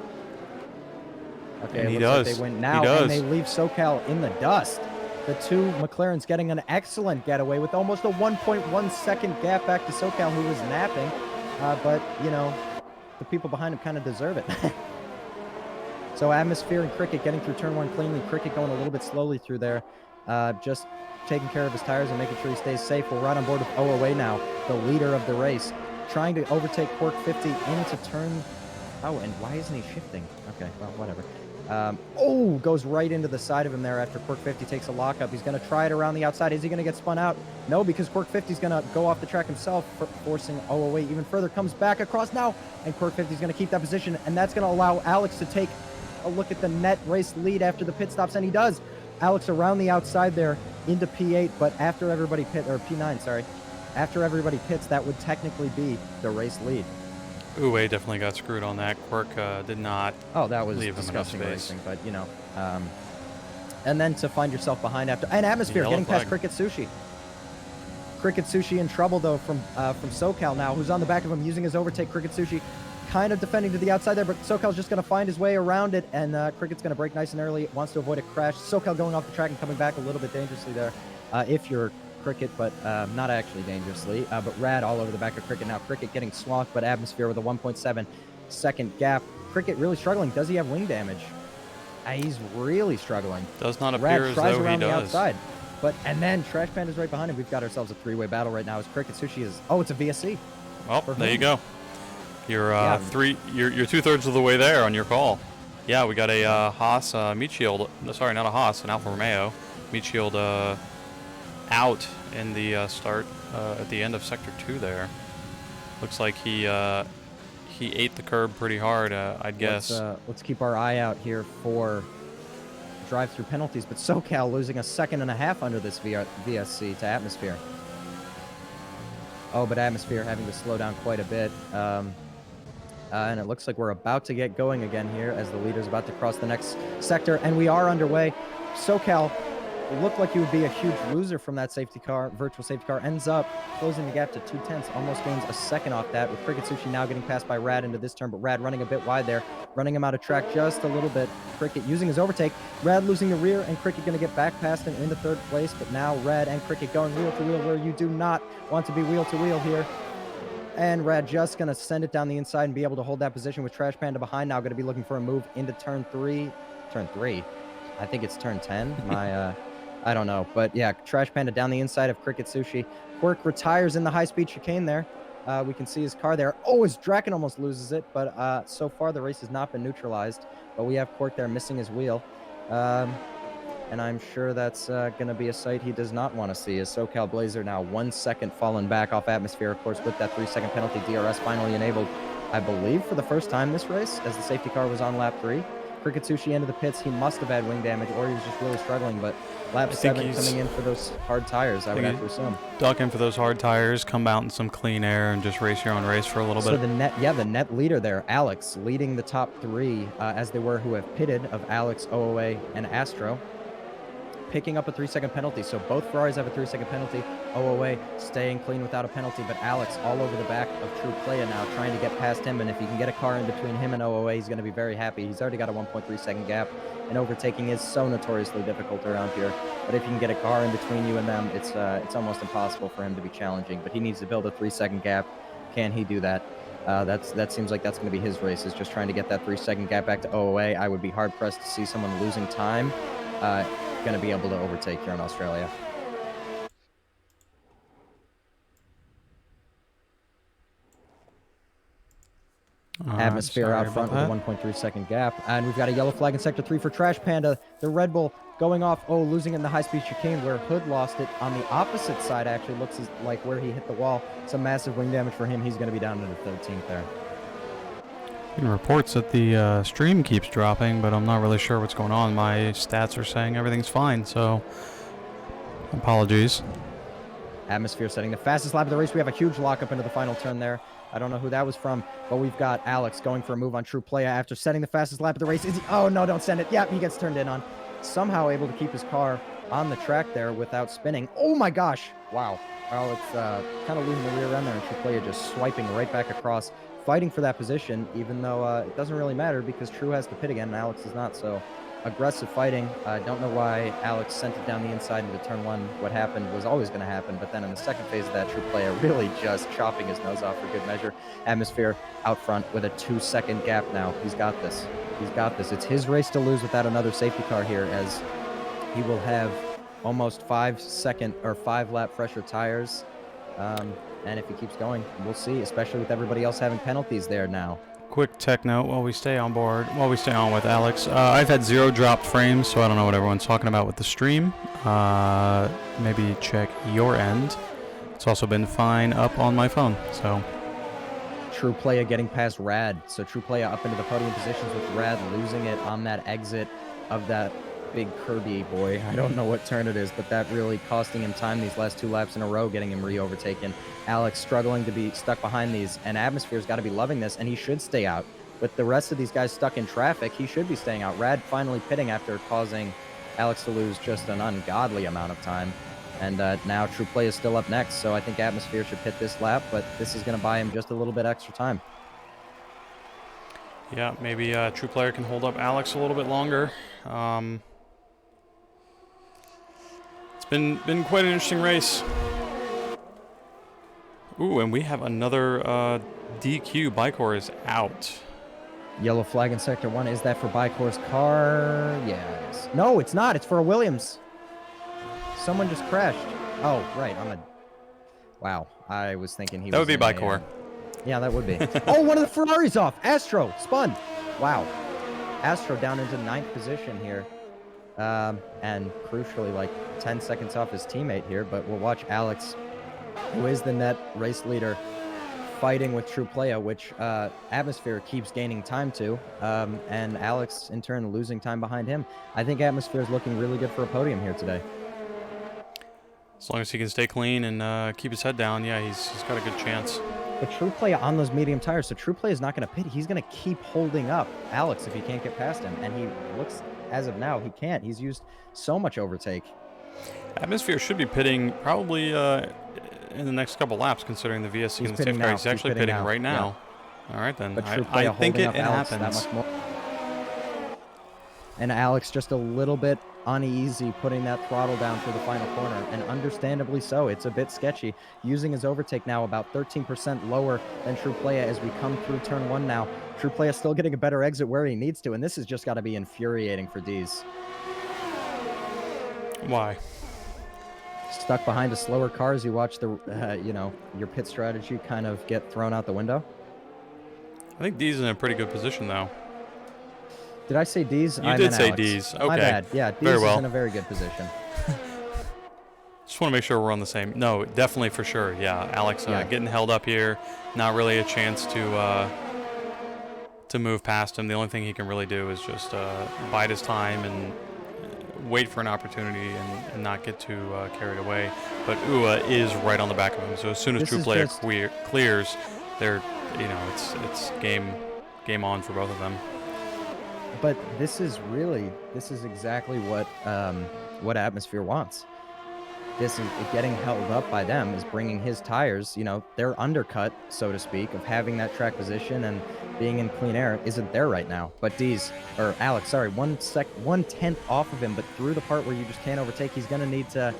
Okay, and it he looks does. like they win now, and they leave SoCal in the dust. The two McLarens getting an excellent getaway with almost a 1.1 second gap back to SoCal, who was napping. But, you know, the people behind him kind of deserve it. So Atmosphere and Cricket getting through turn 1 cleanly. Cricket going a little bit slowly through there. Just taking care of his tires and making sure he stays safe. We're right on board with OOA now, the leader of the race. Trying to overtake Quirk 50 into turn... Oh, and why isn't he shifting? Okay, well, whatever. Goes right into the side of him there after Quirk 50 takes a lockup. He's going to try it around the outside. Is he going to get spun out? No, because Quirk 50 is going to go off the track himself, forcing OOA even further. Comes back across now, and Quirk 50 is going to keep that position, and that's going to allow Alex to take a look at the net race lead after the pit stops, and he does. Alex around the outside there into P8, but after everybody P9, sorry. After everybody pits, that would technically be the race lead. Uwe definitely got screwed on that. Quirk did not. Oh, that was leave disgusting him enough space. racing, but you know. And then to find yourself behind after and Atmosphere getting past Cricket Sushi. Cricket Sushi in trouble though from SoCal now, who's on the back of him using his overtake. Cricket Sushi kind of defending to the outside there, but SoCal's just going to find his way around it, and Cricket's going to brake nice and early. Wants to avoid a crash. SoCal going off the track and coming back a little bit dangerously there. If you're Cricket, but not actually dangerously. But Rad all over the back of Cricket now. Cricket getting swamped, but Atmosphere with a 1.7 second gap. Cricket really struggling. Does he have wing damage? He's really struggling. Does not appear as though he does. Rad tries around the outside. And then Trash Panda's right behind him. We've got ourselves a three-way battle right now as Cricket Sushi is... Oh, it's a VSC. Well, there you go. You're you're 2/3 of the way there on your call. Yeah, we got a Haas meat shield. Sorry, not a Haas, an Alfa Romeo meat shield out in the start at the end of sector 2 there. Looks like he ate the curb pretty hard, I'd guess. Let's keep our eye out here for drive-through penalties, but SoCal losing a 1.5 seconds under this VSC to Atmosphere. Oh, but Atmosphere having to slow down quite a bit. And it looks like we're about to get going again here as the leader's about to cross the next sector, and we are underway. SoCal looked like he would be a huge loser from that safety car, virtual safety car, ends up closing the gap to 2/10, almost gains a second off that, with Cricket Sushi now getting passed by Rad into this turn, but Rad running a bit wide there, running him out of track just a little bit. Cricket using his overtake, Rad losing the rear, and Cricket going to get back past him into third place, but now Rad and Cricket going wheel to wheel where you do not want to be wheel to wheel here. And Rad just going to send it down the inside and be able to hold that position with Trash Panda behind, now going to be looking for a move into turn three. I think it's turn 10. I don't know. But yeah, Trash Panda down the inside of Cricket Sushi. Quirk retires in the high-speed chicane there. We can see his car there. Oh, his Draken almost loses it, but so far the race has not been neutralized. But we have Quirk there missing his wheel. And I'm sure that's going to be a sight he does not want to see, as SoCal Blazer now 1 second fallen back off Atmosphere, of course, with that 3-second penalty. DRS finally enabled, I believe, for the first time this race, as the safety car was on lap 3. Cricket Sushi into the pits. He must have had wing damage, or he was just really struggling. But lap 7 coming in for those hard tires, I would have to assume. Duck in for those hard tires, come out in some clean air, and just race your own race for a little bit. So the net leader there, Alex, leading the top 3 as they were who have pitted, of Alex, OOA, and Astro, picking up a 3-second penalty. So both Ferraris have a 3-second penalty. OOA staying clean without a penalty, but Alex all over the back of True Playa now, trying to get past him, and if he can get a car in between him and OOA, he's going to be very happy. He's already got a 1.3-second gap, and overtaking is so notoriously difficult around here. But if you can get a car in between you and them, it's almost impossible for him to be challenging. But he needs to build a 3-second gap. Can he do that? That seems like that's going to be his race, is just trying to get that 3-second gap back to OOA. I would be hard-pressed to see someone losing time going to be able to overtake here in Australia. Atmosphere out front with a 1.3-second gap. And we've got a yellow flag in Sector 3 for Trash Panda. The Red Bull going off, losing in the high-speed chicane where Hood lost it. On the opposite side, actually, looks like where he hit the wall. Some massive wing damage for him. He's going to be down to the 13th there. Reports that the stream keeps dropping, but I'm not really sure what's going on. My stats are saying everything's fine, so apologies. Atmosphere setting the fastest lap of the race. We have a huge lockup into the final turn there. I don't know who that was from, but we've got Alex going for a move on True Playa after setting the fastest lap of the race. Oh, no, don't send it. Yeah, he gets turned in on. Somehow able to keep his car on the track there without spinning. Oh, my gosh. Wow. Alex kind of losing the rear end there, and True Playa just swiping right back across, fighting for that position, even though it doesn't really matter because True has to pit again and Alex is not. So aggressive fighting. I don't know why Alex sent it down the inside into turn 1. What happened was always going to happen, but then in the second phase of that, True Playa really just chopping his nose off for good measure. Atmosphere out front with a 2-second gap now. He's got this. He's got this. It's his race to lose without another safety car here, as he will have almost 5-lap fresher tires. And if he keeps going, we'll see, especially with everybody else having penalties there now. Quick tech note while we stay on with Alex. I've had 0 dropped frames, so I don't know what everyone's talking about with the stream. Maybe check your end. It's also been fine up on my phone, so. True Playa getting past Rad. So True Playa up into the podium positions with Rad losing it on that exit of that big Kirby boy. I don't know what turn it is, but that really costing him time these last 2 laps in a row, getting him re-overtaken. Alex struggling to be stuck behind these, and Atmosphere's got to be loving this, and he should stay out. With the rest of these guys stuck in traffic, he should be staying out. Rad finally pitting after causing Alex to lose just an ungodly amount of time. And now True Play is still up next, so I think Atmosphere should pit this lap, but this is going to buy him just a little bit extra time. Yeah, maybe True Player can hold up Alex a little bit longer. It's been quite an interesting race. Ooh, and we have another DQ. Bicor is out. Yellow flag in Sector 1. Is that for Bicor's car? Yes. No, it's not. It's for a Williams. Someone just crashed. Oh, right. Wow. I was thinking he was. That would be Bicor. Yeah, that would be. Oh, one of the Ferraris off. Astro spun. Wow. Astro down into 9th position here. And crucially, like 10 seconds off his teammate here. But we'll watch Alex, who is the net race leader, fighting with True Playa, which Atmosphere keeps gaining time to. And Alex, in turn, losing time behind him. I think Atmosphere is looking really good for a podium here today. As long as he can stay clean and keep his head down, yeah, he's got a good chance. But True Play on those medium tires, so True Play is not going to pit. He's going to keep holding up Alex if he can't get past him. And he looks, as of now, he can't. He's used so much overtake. Atmosphere should be pitting probably in the next couple laps, considering the VSC and the safety car. He's actually pitting right now. Yeah. All right, then. But True Play I think it happens. That much more. And Alex just a little bit uneasy putting that throttle down for the final corner, and understandably so. It's a bit sketchy. Using his overtake now about 13% lower than True Playa as we come through turn 1 now. True Playa still getting a better exit where he needs to, and this has just got to be infuriating for Dees. Why? Stuck behind a slower car as you watch the, you know, your pit strategy kind of get thrown out the window. I think Dees is in a pretty good position, though. Did I say Dees? You did say Dees. Okay. My bad. Yeah, Dees is in a very good position. Just want to make sure we're on the same. No, definitely for sure. Yeah, Alex getting held up here. Not really a chance to move past him. The only thing he can really do is just bide his time and wait for an opportunity and not get too carried away. But Ua is right on the back of him. So as soon as True Player clears, they're, you know, it's game on for both of them. But this is exactly what Atmosphere wants. This is getting held up by them is bringing his tires, you know, their undercut, so to speak, of having that track position and being in clean air isn't there right now. But Alex, sorry, 1/10 off of him, but through the part where you just can't overtake, he's gonna need to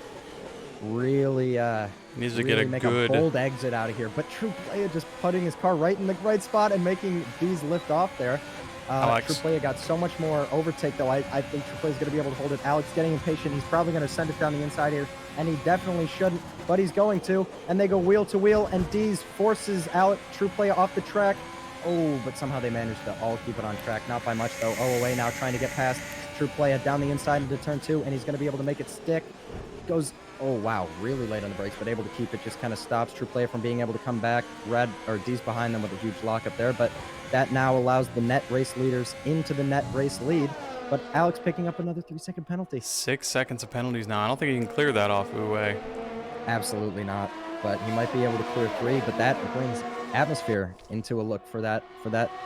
really make a bold exit out of here. But True Playa just putting his car right in the right spot and making Dees lift off there. True Playa got so much more overtake, though. I think True Playa is going to be able to hold it. Alex getting impatient. He's probably going to send it down the inside here, and he definitely shouldn't, but he's going to. And they go wheel to wheel, and Dees forces out True Playa off the track. Oh, but somehow they managed to all keep it on track. Not by much, though. OOA now trying to get past True Playa down the inside into turn 2, and he's going to be able to make it stick. Goes, oh, wow, really late on the brakes, but able to keep it. Just kind of stops True Playa from being able to come back. Dees behind them with a huge lockup there, but that now allows the net race leaders into the net race lead. But Alex picking up another 3-second penalty. 6 seconds of penalties now. I don't think he can clear that off Uwe. Absolutely not. But he might be able to clear 3. But that brings Atmosphere into a look for that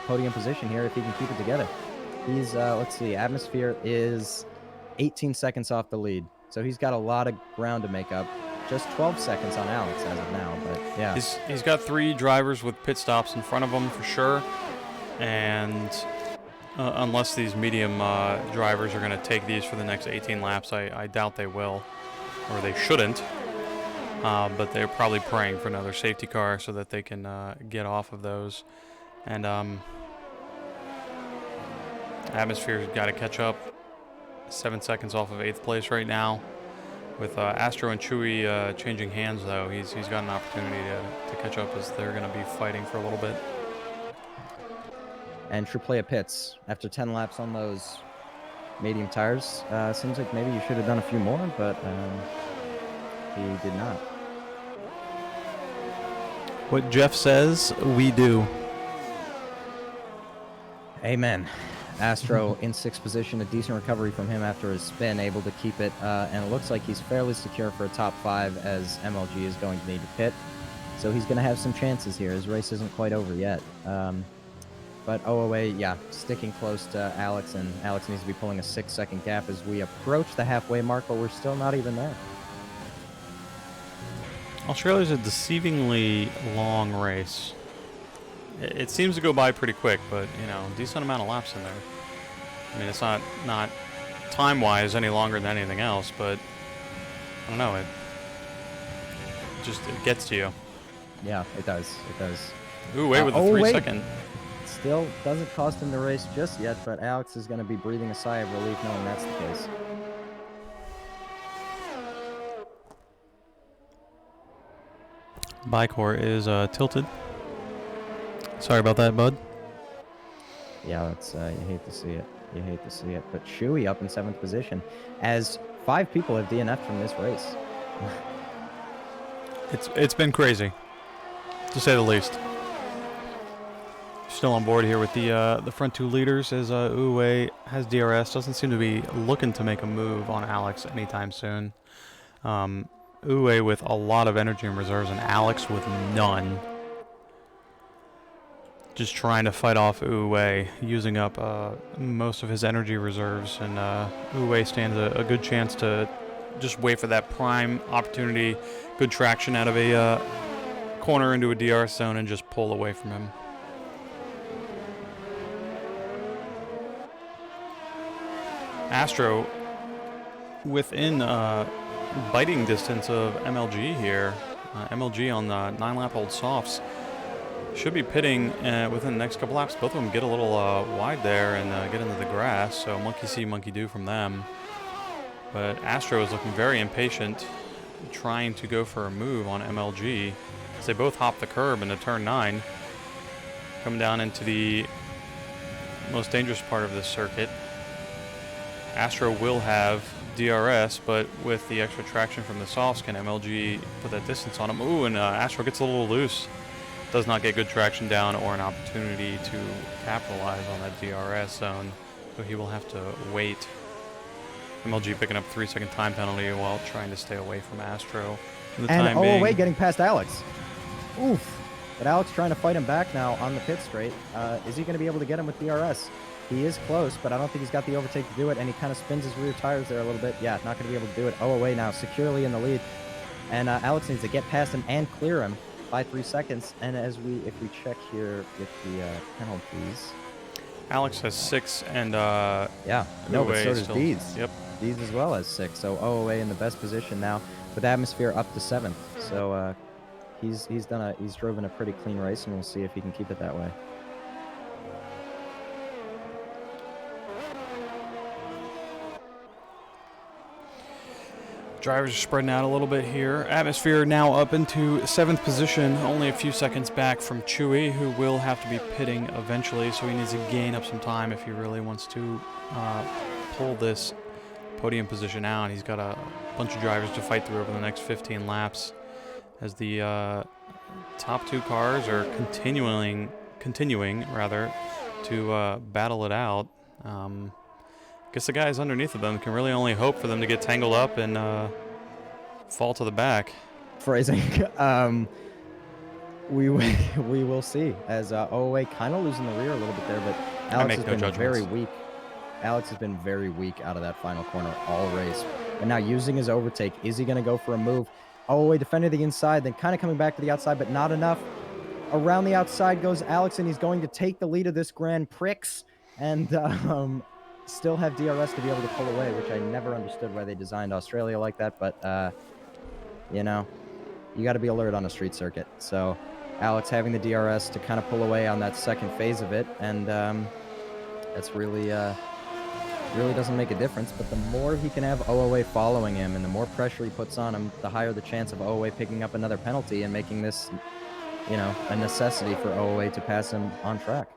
podium position here if he can keep it together. He's let's see, Atmosphere is 18 seconds off the lead, so he's got a lot of ground to make up. Just 12 seconds on Alex as of now, but yeah. He's got 3 drivers with pit stops in front of him for sure. And unless these medium drivers are going to take these for the next 18 laps, I doubt they will, or they shouldn't. But they're probably praying for another safety car so that they can get off of those. And Atmosphere's got to catch up. 7 seconds off of 8th place right now. With Astro and Chewy changing hands, though, he's got an opportunity to catch up as they're going to be fighting for a little bit. And True Playa pits after 10 laps on those medium tires. Seems like maybe you should have done a few more, but he did not. What Jeff says, we do. Amen. Astro in 6th position, a decent recovery from him after his spin, able to keep it, and it looks like he's fairly secure for a top 5 as MLG is going to need to pit. So he's going to have some chances here. His race isn't quite over yet. But OOA, yeah, sticking close to Alex, and Alex needs to be pulling a 6-second gap as we approach the halfway mark, but we're still not even there. Australia's a deceivingly long race. It seems to go by pretty quick, but, you know, decent amount of laps in there. I mean, it's not time-wise any longer than anything else, but I don't know, it gets to you. Yeah, it does. It does. Ooh, wait with the 3-second. Still doesn't cost him the race just yet, but Alex is going to be breathing a sigh of relief knowing that's the case. Bicor is tilted. Sorry about that, bud. Yeah, that's you hate to see it. You hate to see it. But Chewy up in 7th position, as 5 people have DNF'd from this race. It's been crazy, to say the least. Still on board here with the front 2 leaders as Uwe has DRS. Doesn't seem to be looking to make a move on Alex anytime soon. Uwe with a lot of energy and reserves and Alex with none. just trying to fight off Uwe, using up most of his energy reserves, and Uwe stands a good chance to just wait for that prime opportunity, good traction out of a corner into a DRS zone, and just pull away from him. Astro within biting distance of MLG here. MLG on the 9-lap old softs should be pitting within the next couple laps. Both of them get a little wide there and get into the grass, so monkey see, monkey do from them. But Astro is looking very impatient, trying to go for a move on MLG as they both hop the curb into turn 9, coming down into the most dangerous part of this circuit. Astro will have DRS, but with the extra traction from the softs, can MLG put that distance on him? Ooh, and Astro gets a little loose. Does not get good traction down or an opportunity to capitalize on that DRS zone, so he will have to wait. MLG picking up 3-second time penalty while trying to stay away from Astro. And away getting past Alex. Oof. But Alex trying to fight him back now on the pit straight. Is he going to be able to get him with DRS? He is close, but I don't think he's got the overtake to do it, and he kind of spins his rear tires there a little bit. Yeah, not going to be able to do it. Away now, securely in the lead. And Alex needs to get past him and clear him by 3 seconds. And if we check here with the penalties. Alex has 6, and yeah, no, but so does Dees. Yep. Dees as well as 6. So OOA in the best position now, with Atmosphere up to 7th. So he's driven a pretty clean race, and we'll see if he can keep it that way. Drivers are spreading out a little bit here. Atmosphere now up into 7th position, only a few seconds back from Chewy, who will have to be pitting eventually, so he needs to gain up some time if he really wants to pull this podium position out. He's got a bunch of drivers to fight through over the next 15 laps, as the top 2 cars are continuing to battle it out. Guess the guys underneath of them can really only hope for them to get tangled up and fall to the back. Phrasing. We will see, as OOA kind of losing the rear a little bit there, but Alex has been very weak. Alex has been very weak out of that final corner all race. And now using his overtake, is he going to go for a move? OOA defending the inside, then kind of coming back to the outside, but not enough. Around the outside goes Alex, and he's going to take the lead of this Grand Prix. And still have DRS to be able to pull away, which I never understood why they designed Australia like that, but you know, you got to be alert on a street circuit. So Alex having the DRS to kind of pull away on that second phase of it, and that's really doesn't make a difference. But the more he can have OOA following him and the more pressure he puts on him, the higher the chance of OOA picking up another penalty and making this, you know, a necessity for OOA to pass him on track.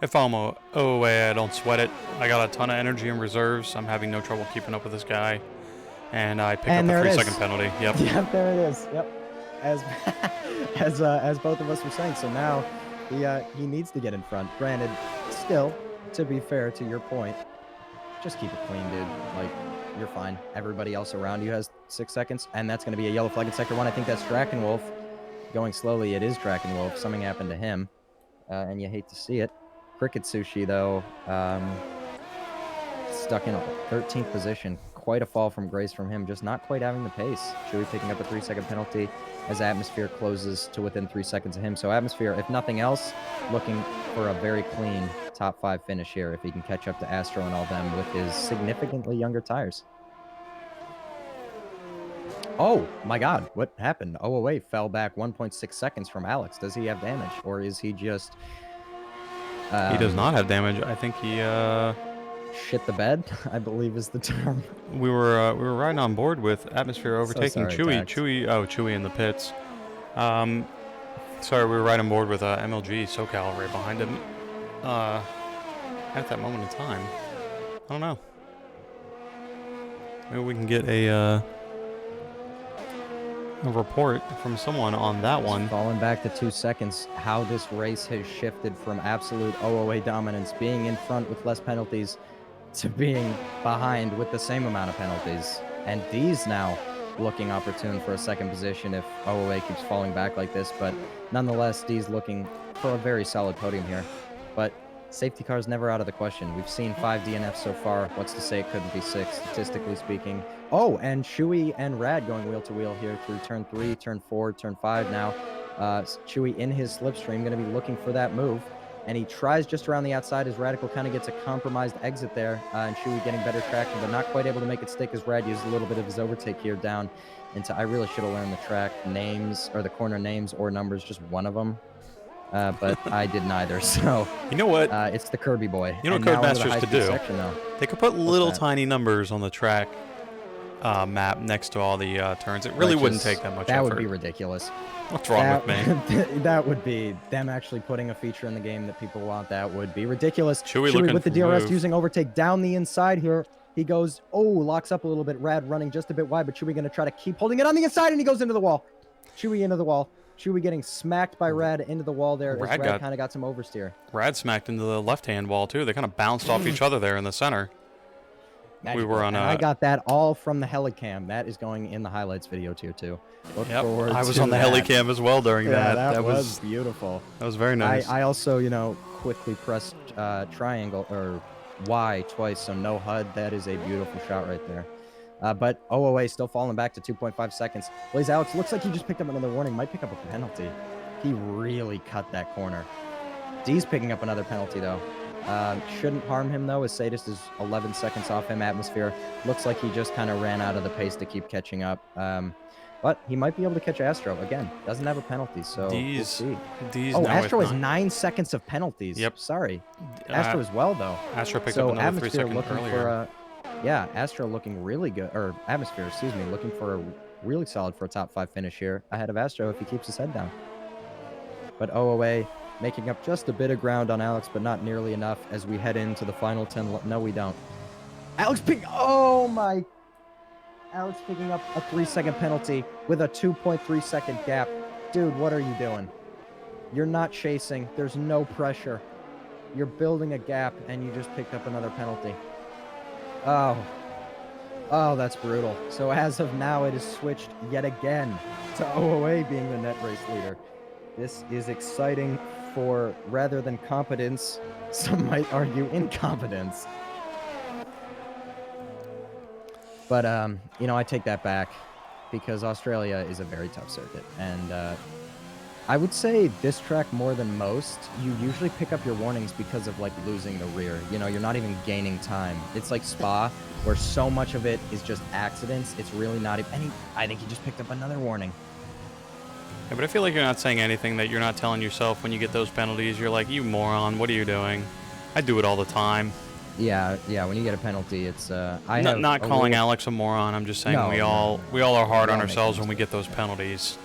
If I'm OOA, I don't sweat it. I got a ton of energy in reserves. I'm having no trouble keeping up with this guy. And I pick up the 3-second penalty. Yep. Yep, there it is. Yep. As both of us were saying. So now he needs to get in front. Granted, still, to be fair to your point, just keep it clean, dude. Like, you're fine. Everybody else around you has 6 seconds, and that's going to be a yellow flag in Sector 1. I think that's Drakenwolf going slowly. It is Drakenwolf. Something happened to him, and you hate to see it. Cricket Sushi, though, stuck in a 13th position. Quite a fall from grace from him, just not quite having the pace. Chewy picking up a 3-second penalty as Atmosphere closes to within 3 seconds of him. So Atmosphere, if nothing else, looking for a very clean top 5 finish here if he can catch up to Astro and all them with his significantly younger tires. Oh, my God, what happened? OOA fell back 1.6 seconds from Alex. Does he have damage, or is he just... he does not have damage. I think he shit the bed, I believe is the term. We were riding on board with Atmosphere overtaking Chewy. Dax. Chewy in the pits. Sorry, we were right on board with MLG SoCal right behind him. At that moment in time, I don't know. Maybe we can get a report from someone on that one. Falling back to 2 seconds, how this race has shifted from absolute OOA dominance, being in front with less penalties, to being behind with the same amount of penalties. And Dees now looking opportune for a second position if OOA keeps falling back like this. But nonetheless, D's looking for a very solid podium here. But safety car is never out of the question. We've seen 5 DNFs so far. What's to say it couldn't be 6, statistically speaking. Oh, and Chewy and Rad going wheel to wheel here through turn 3, turn 4, turn 5 now. Chewy in his slipstream, going to be looking for that move. And he tries just around the outside as Radical kind of gets a compromised exit there. And Chewy getting better traction, but not quite able to make it stick as Rad uses a little bit of his overtake here down into, I really should have learned the track names, or the corner names or numbers, just one of them. But I did neither, so... You know what? It's the Kirby boy. You know what Codemasters could do? Section, they could put little tiny numbers on the track map next to all the turns. It really wouldn't take that much effort. That would be ridiculous. What's wrong with me? That would be them actually putting a feature in the game that people want. That would be ridiculous. Chewy with the DRS using overtake down the inside here. He goes, locks up a little bit. Rad running just a bit wide, but Chewy going to try to keep holding it on the inside, and he goes into the wall. Chewy into the wall. Chewy getting smacked by Rad into the wall there. Rad kind of got some oversteer. Rad smacked into the left-hand wall, too. They kind of bounced off each other there in the center. We were on I got that all from the helicam. That is going in the highlights video too. Look forward I was to on the helicam as well during that. That was beautiful. That was very nice. I also, quickly pressed triangle or Y twice, so no HUD. That is a beautiful shot right there. But OOA still falling back to 2.5 seconds. Blaze Alex looks like he just picked up another warning. Might pick up a penalty. He really cut that corner. D's picking up another penalty though. Shouldn't harm him though, as Sadist is 11 seconds off him. Atmosphere looks like he just kind of ran out of the pace to keep catching up. But he might be able to catch Astro again. Doesn't have a penalty, so we'll see. Astro has 9 seconds of penalties. Yep. Sorry, Astro as well though. Astro picked up another 3 seconds looking earlier. Astro looking really good, or Atmosphere, excuse me, looking for a really solid for a top 5 finish here ahead of Astro if he keeps his head down. But OOA making up just a bit of ground on Alex, but not nearly enough as we head into the final 10. No, we don't. Alex picking up a 3-second penalty with a 2.3 second gap. Dude, what are you doing? You're not chasing. There's no pressure. You're building a gap, and you just picked up another penalty. Oh, that's brutal. So as of now, it is switched yet again to OOA being the net race leader. This is exciting for, rather than competence, some might argue incompetence. But, I take that back because Australia is a very tough circuit. And I would say this track more than most, you usually pick up your warnings because of, losing the rear. You're not even gaining time. It's like Spa, where so much of it is just accidents. It's really not even... I think he just picked up another warning. Yeah, but I feel like you're not saying anything that you're not telling yourself when you get those penalties. You're like, you moron, what are you doing? I do it all the time. Yeah, when you get a penalty, it's... not calling Alex a moron. I'm just saying we all are hard on ourselves when we get those penalties.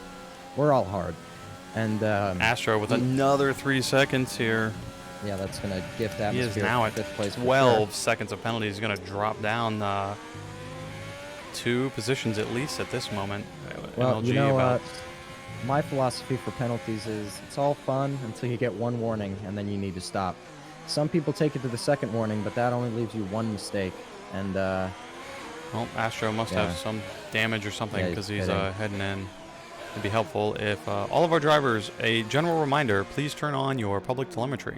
We're all hard. And Astro with another 3 seconds here. Yeah, that's going to gift Atmosphere. He is now at 5th place 12 seconds of penalties. He's going to drop down 2 positions at least at this moment. Well, my philosophy for penalties is it's all fun until you get one warning, and then you need to stop. Some people take it to the second warning, but that only leaves you one mistake. And well, Astro must have some damage or something because he's heading in. It'd be helpful if all of our drivers, a general reminder, please turn on your public telemetry.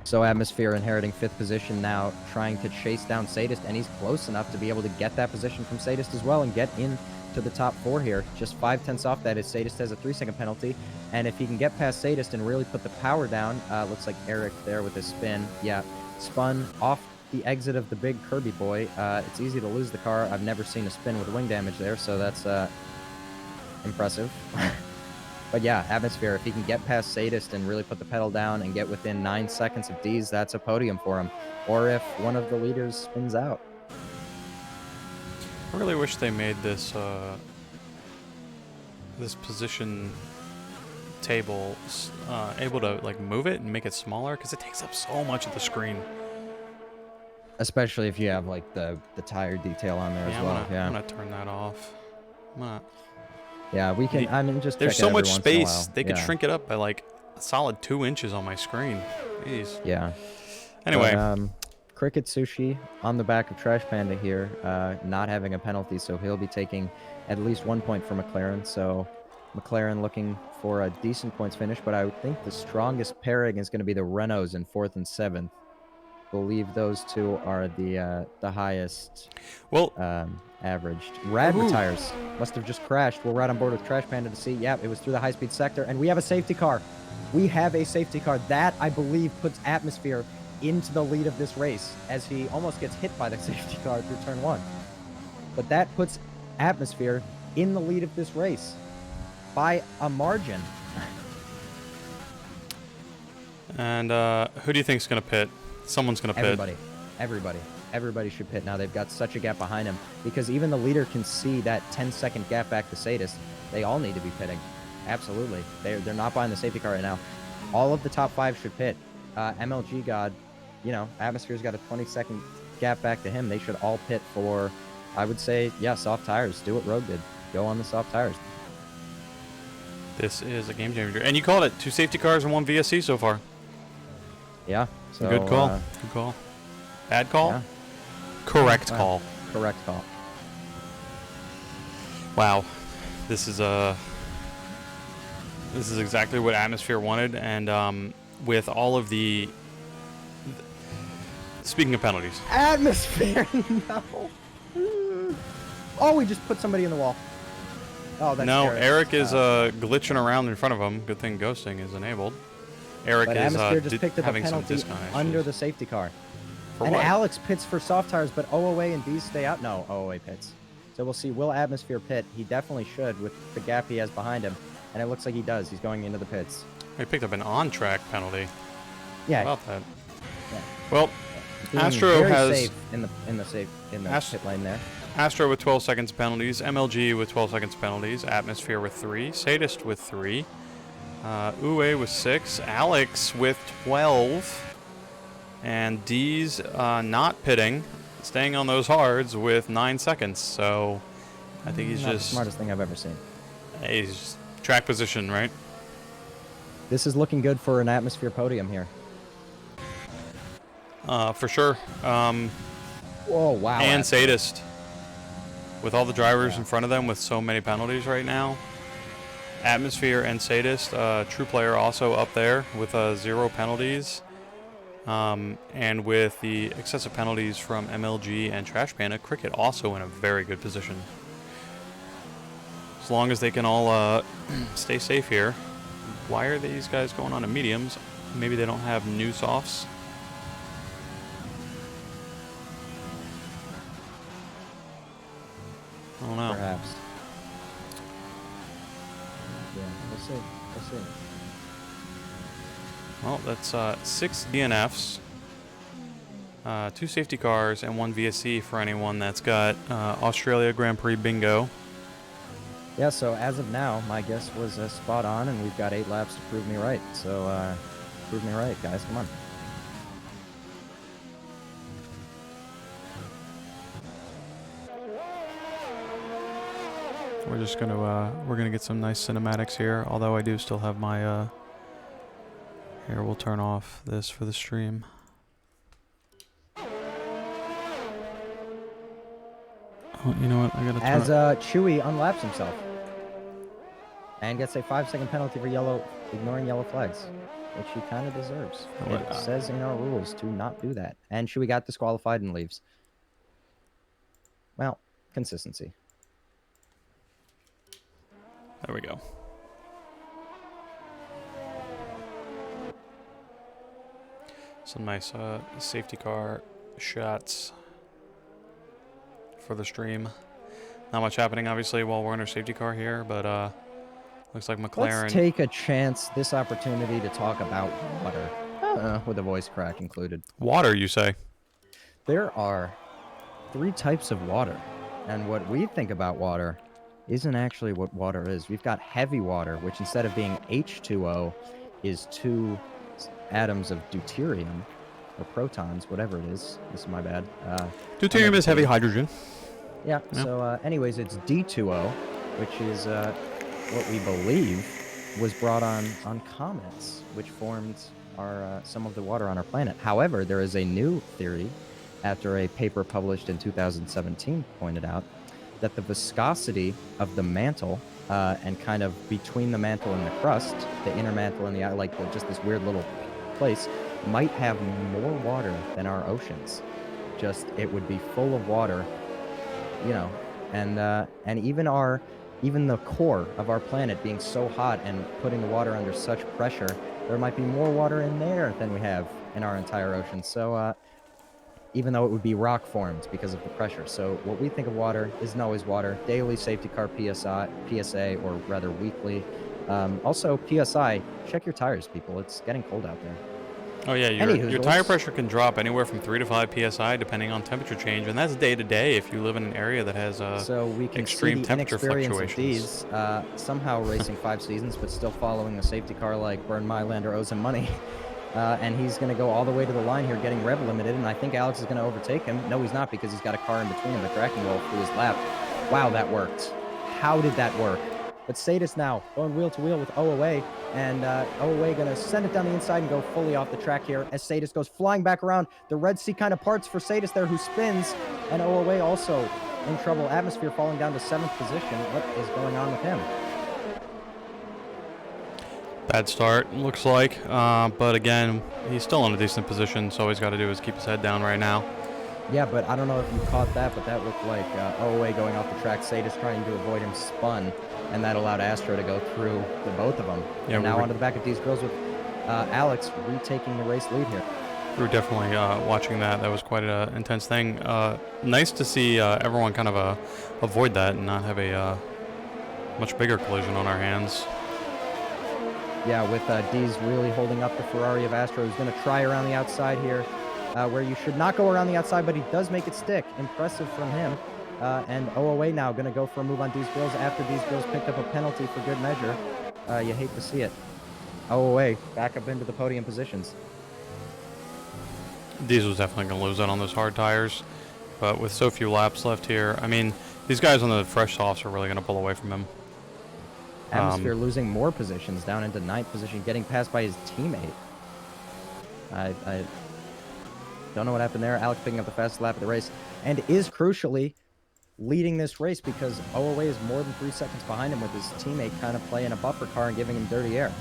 So Atmosphere inheriting 5th position now, trying to chase down Sadist, and he's close enough to be able to get that position from Sadist as well and get in to the top 4 here. Just 5/10 off that is Sadist has a 3-second penalty, and if he can get past Sadist and really put the power down, looks like Eric there with his spin. Yeah, spun off the exit of the big Kirby boy. It's easy to lose the car. I've never seen a spin with wing damage there, so that's impressive. But yeah, Atmosphere, if he can get past Sadist and really put the pedal down and get within 9 seconds of D's, that's a podium for him. Or if one of the leaders spins out. I really wish they made this this position table able to move it and make it smaller, because it takes up so much of the screen. Especially if you have the tire detail on there as well. I'm gonna turn that off. Yeah, we can. Just there's so much space. They could shrink it up by a solid 2 inches on my screen. Jeez. Yeah. Anyway. But, Cricket Sushi on the back of Trash Panda here, not having a penalty, so he'll be taking at least 1 point for McLaren. So McLaren looking for a decent points finish, but I would think the strongest pairing is going to be the Renaults in 4th and 7th. Believe those two are the highest Well, averaged. Rad retires. Must have just crashed. We'll ride on board with Trash Panda to see. Yeah, it was through the high-speed sector, and we have a safety car. We have a safety car. That, I believe, puts Atmosphere into the lead of this race as he almost gets hit by the safety car through turn 1. But that puts Atmosphere in the lead of this race by a margin. and who do you think's going to pit? Someone's going to pit. Everybody should pit now. They've got such a gap behind him because even the leader can see that 10-second gap back to Sadist. They all need to be pitting. Absolutely. They're not buying the safety car right now. All of the top 5 should pit. MLG God, you know, Atmosphere's got a 20-second gap back to him. They should all pit for, I would say, yeah, soft tires. Do what Rogue did. Go on the soft tires. This is a game changer. And you called it 2 safety cars and 1 VSC so far. Yeah. So, good call. Good call. Bad call? Yeah. Correct call. Correct call. Wow. This is exactly what Atmosphere wanted, and with all of the... Speaking of penalties. Atmosphere! No. Oh, we just put somebody in the wall. Oh, that's No, Eric is glitching around in front of him. Good thing ghosting is enabled. Eric but is Atmosphere just picked up a having some penalty discount issues. under the safety car. For and what? Alex pits for soft tires, but OOA and D's stay out. No, OOA pits. So we'll see. Will Atmosphere pit? He definitely should with the gap he has behind him. And it looks like he does. He's going into the pits. He picked up an on-track penalty. Yeah. How about that? Yeah. Well, Being Astro very has safe in the pit lane there. Astro with 12 seconds penalties, MLG with 12 seconds penalties, Atmosphere with 3, Sadist with 3, Uwe with 6, Alex with 12, and D's not pitting, staying on those hards with 9 seconds. So I think he's Not just the smartest thing I've ever seen. He's just track position, right? This is looking good for an Atmosphere podium here. For sure. Oh, wow. And Sadist. With all the drivers in front of them with so many penalties right now. Atmosphere and Sadist, True Player also up there with 0 penalties. And with the excessive penalties from MLG and Trash Panda, Cricket also in a very good position. As long as they can all stay safe here. Why are these guys going on to mediums? Maybe they don't have new softs. I don't know. Perhaps. Yeah, we'll see. We'll see. Well, that's 6 DNFs, 2 safety cars, and 1 VSC for anyone that's got Australia Grand Prix bingo. Yeah, so as of now, my guess was spot on, and we've got 8 laps to prove me right. So, prove me right, guys. Come on. We're just gonna get some nice cinematics here. Although I do still have my here. We'll turn off this for the stream. Oh, you know what? I gotta turn As Chewy unlaps himself and gets a 5-second penalty for ignoring yellow flags, which he kind of deserves. It says in our rules to not do that. And Chewy got disqualified and leaves. Well, consistency. There we go. Some nice safety car shots for the stream. Not much happening, obviously, while we're in our safety car here, but looks like McLaren. Let's take a chance, this opportunity, to talk about water, with a voice crack included. Water, you say? There are 3 types of water, and what we think about water isn't actually what water is. We've got heavy water, which instead of being H2O is 2 atoms of deuterium, or protons, whatever it is. This is my bad. Deuterium is heavy hydrogen. Yeah, so anyways, it's D2O, which is what we believe was brought on comets, which formed some of the water on our planet. However, there is a new theory after a paper published in 2017 pointed out that the viscosity of the mantle and kind of between the mantle and the crust, the inner mantle and just this weird little place, might have more water than our oceans. Just it would be full of water, you know, and even the core of our planet being so hot and putting the water under such pressure, there might be more water in there than we have in our entire ocean. So even though it would be rock formed because of the pressure. So what we think of water isn't always water. Daily safety car PSA, or rather weekly. Also, PSI, check your tires, people. It's getting cold out there. Oh yeah, your tire pressure can drop anywhere from 3 to 5 psi depending on temperature change, and that's day to day if you live in an area that has so we can extreme see the temperature inexperience fluctuations. Of these, somehow racing 5 seasons, but still following a safety car like Burn Mylander owes him money. And he's going to go all the way to the line here, getting rev limited, and I think Alex is going to overtake him. No, he's not, because he's got a car in between him, but Draken will through his lap. Wow, that worked. How did that work? But Sadis now going wheel to wheel with OOA, and OOA going to send it down the inside and go fully off the track here as Sadis goes flying back around. The Red Sea kind of parts for Sadis there, who spins, and OOA also in trouble. Atmosphere falling down to 7th position. What is going on with him? Bad start, looks like, but again, he's still in a decent position, so all he's got to do is keep his head down right now. Yeah, but I don't know if you caught that, but that looked like OOA going off the track. Sadis trying to avoid him spun, and that allowed Astro to go through the both of them. Yeah, and now onto the back of these girls with Alex retaking the race lead here. We were definitely watching that. That was quite an intense thing. Nice to see everyone kind of avoid that and not have a much bigger collision on our hands. Yeah, with D's really holding up the Ferrari of Astro, who's going to try around the outside here, where you should not go around the outside, but he does make it stick. Impressive from him. And OOA now going to go for a move on D's Grills after D's Grills picked up a penalty for good measure. You hate to see it. OOA back up into the podium positions. D's was definitely going to lose out on those hard tires, but with so few laps left here, I mean, these guys on the fresh softs are really going to pull away from him. Atmosphere losing more positions down into 9th position, getting passed by his teammate. I don't know what happened there. Alex picking up the fastest lap of the race and is crucially leading this race because OOA is more than 3 seconds behind him with his teammate kind of playing a buffer car and giving him dirty air.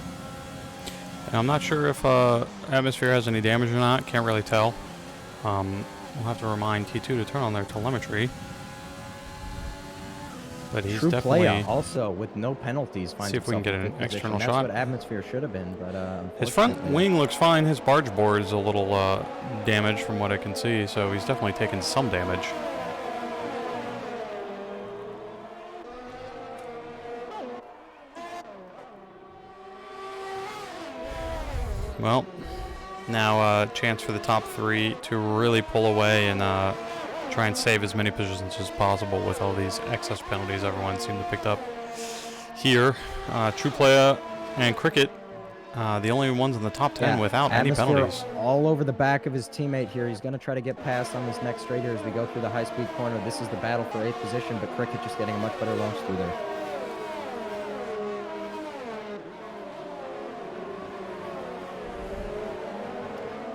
I'm not sure if Atmosphere has any damage or not. Can't really tell. We'll have to remind T2 to turn on their telemetry. But he's True definitely play also with no penalties. See if we can get an external shot. shot. That's what Atmosphere should have been, but his front wing looks fine. His barge board is a little damaged from what I can see, so he's definitely taken some damage. Well, now chance for the top 3 to really pull away and try and save as many positions as possible with all these excess penalties everyone seemed to pick up here. True Playa and Cricket, the only ones in the top 10 without any penalties. All over the back of his teammate here. He's going to try to get past on this next straight here as we go through the high-speed corner. This is the battle for 8th position, but Cricket just getting a much better launch through there.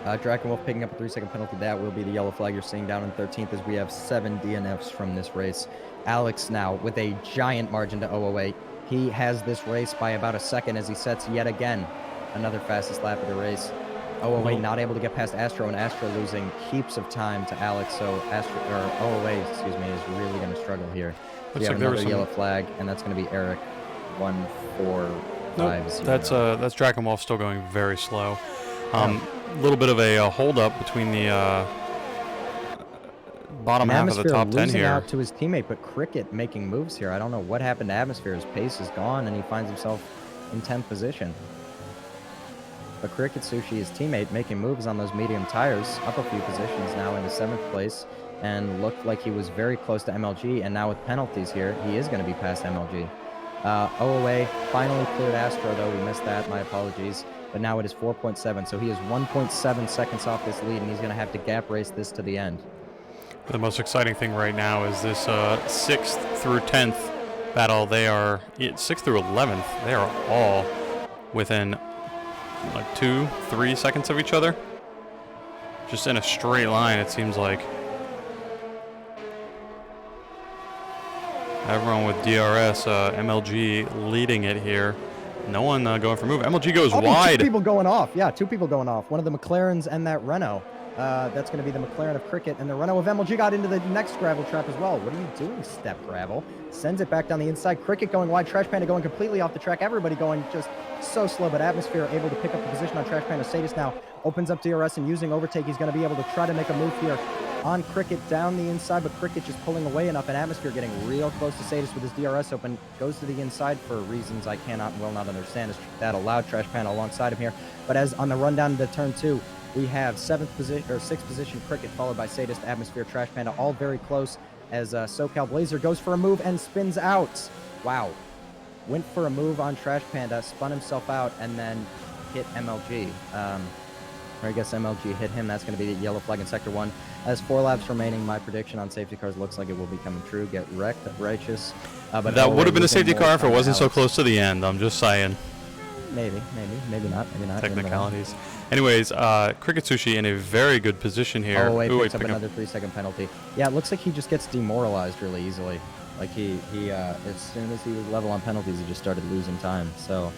Drakenwolf picking up a 3-second penalty. That will be the yellow flag you're seeing down in 13th as we have 7 DNFs from this race. Alex now with a giant margin to OOA. He has this race by about a second as he sets yet again another fastest lap of the race. OOA not able to get past Astro, and Astro losing heaps of time to Alex. So OOA, excuse me, is really going to struggle here. We have another yellow flag, and that's going to be Eric 1-4-5-0. That's Drakenwolf still going very slow. A little bit of a hold-up between the bottom half of the top 10 losing here. Out to his teammate, but Cricket making moves here. I don't know what happened to Atmosphere. His pace is gone, and he finds himself in 10th position. But Cricket Sushi, his teammate, making moves on those medium tires, up a few positions now into 7th place, and looked like he was very close to MLG, and now with penalties here, he is going to be past MLG. OOA finally cleared Astro, though. We missed that. My apologies. But now it is 4.7, so he is 1.7 seconds off this lead, and he's going to have to gap race this to the end. The most exciting thing right now is this 6th through 10th battle. They are 6th through 11th. They are all within like 2-3 seconds of each other. just in a straight line, it seems like. Everyone with DRS, MLG leading it here. No one going for move. MLG goes wide. 2 people going off. Yeah, 2 people going off. One of the McLarens and that Renault. That's going to be the McLaren of Cricket, and the Renault of MLG got into the next gravel trap as well. What are you doing, Step Gravel? Sends it back down the inside. Cricket going wide. Trash Panda going completely off the track. Everybody going just so slow, but Atmosphere able to pick up the position on Trash Panda. Sadis now opens up DRS and using overtake. He's going to be able to try to make a move here on Cricket down the inside, but Cricket just pulling away enough, and Atmosphere getting real close to Sadis with his DRS open. Goes to the inside for reasons I cannot and will not understand. As that allowed Trash Panda alongside him here. But as on the run down to turn 2, we have 6th position Cricket, followed by Sadist, Atmosphere, Trash Panda, all very close as SoCal Blazer goes for a move and spins out. Wow. Went for a move on Trash Panda, spun himself out, and then hit MLG. Or I guess MLG hit him. That's going to be the yellow flag in Sector 1. As 4 laps remaining, my prediction on safety cars looks like it will be coming true. Get wrecked, Righteous. But that would have been a safety car if it wasn't so close to the end. I'm just saying. Maybe not. Technicalities. Anyways, Cricket Sushi in a very good position here. Oh, wait, picks up another 3-second penalty. Yeah, it looks like he just gets demoralized really easily. Like he as soon as he was level on penalties, he just started losing time. So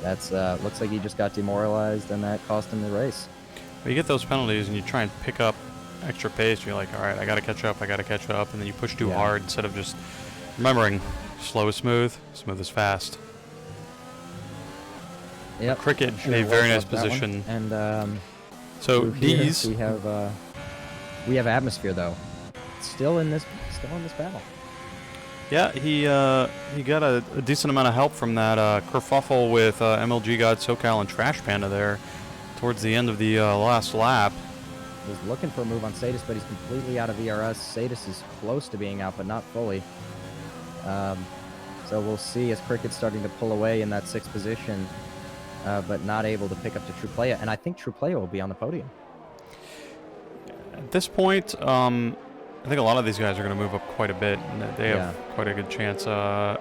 that's looks like he just got demoralized, and that cost him the race. Well, you get those penalties, and you try and pick up extra pace. You're like, all right, I got to catch up, and then you push too hard instead of just remembering slow is smooth, smooth is fast. Yep. Cricket in a very nice position. And so D's. We have Atmosphere though, still in this battle. Yeah, he got a decent amount of help from that kerfuffle with MLG God, SoCal, and Trash Panda there towards the end of the last lap. He's looking for a move on Sadis, but he's completely out of ERS. Sadis is close to being out, but not fully. So we'll see as Cricket's starting to pull away in that 6th position, but not able to pick up to Truplaya. And I think Truplaya will be on the podium. At this point, I think a lot of these guys are going to move up quite a bit, and they have quite a good chance. So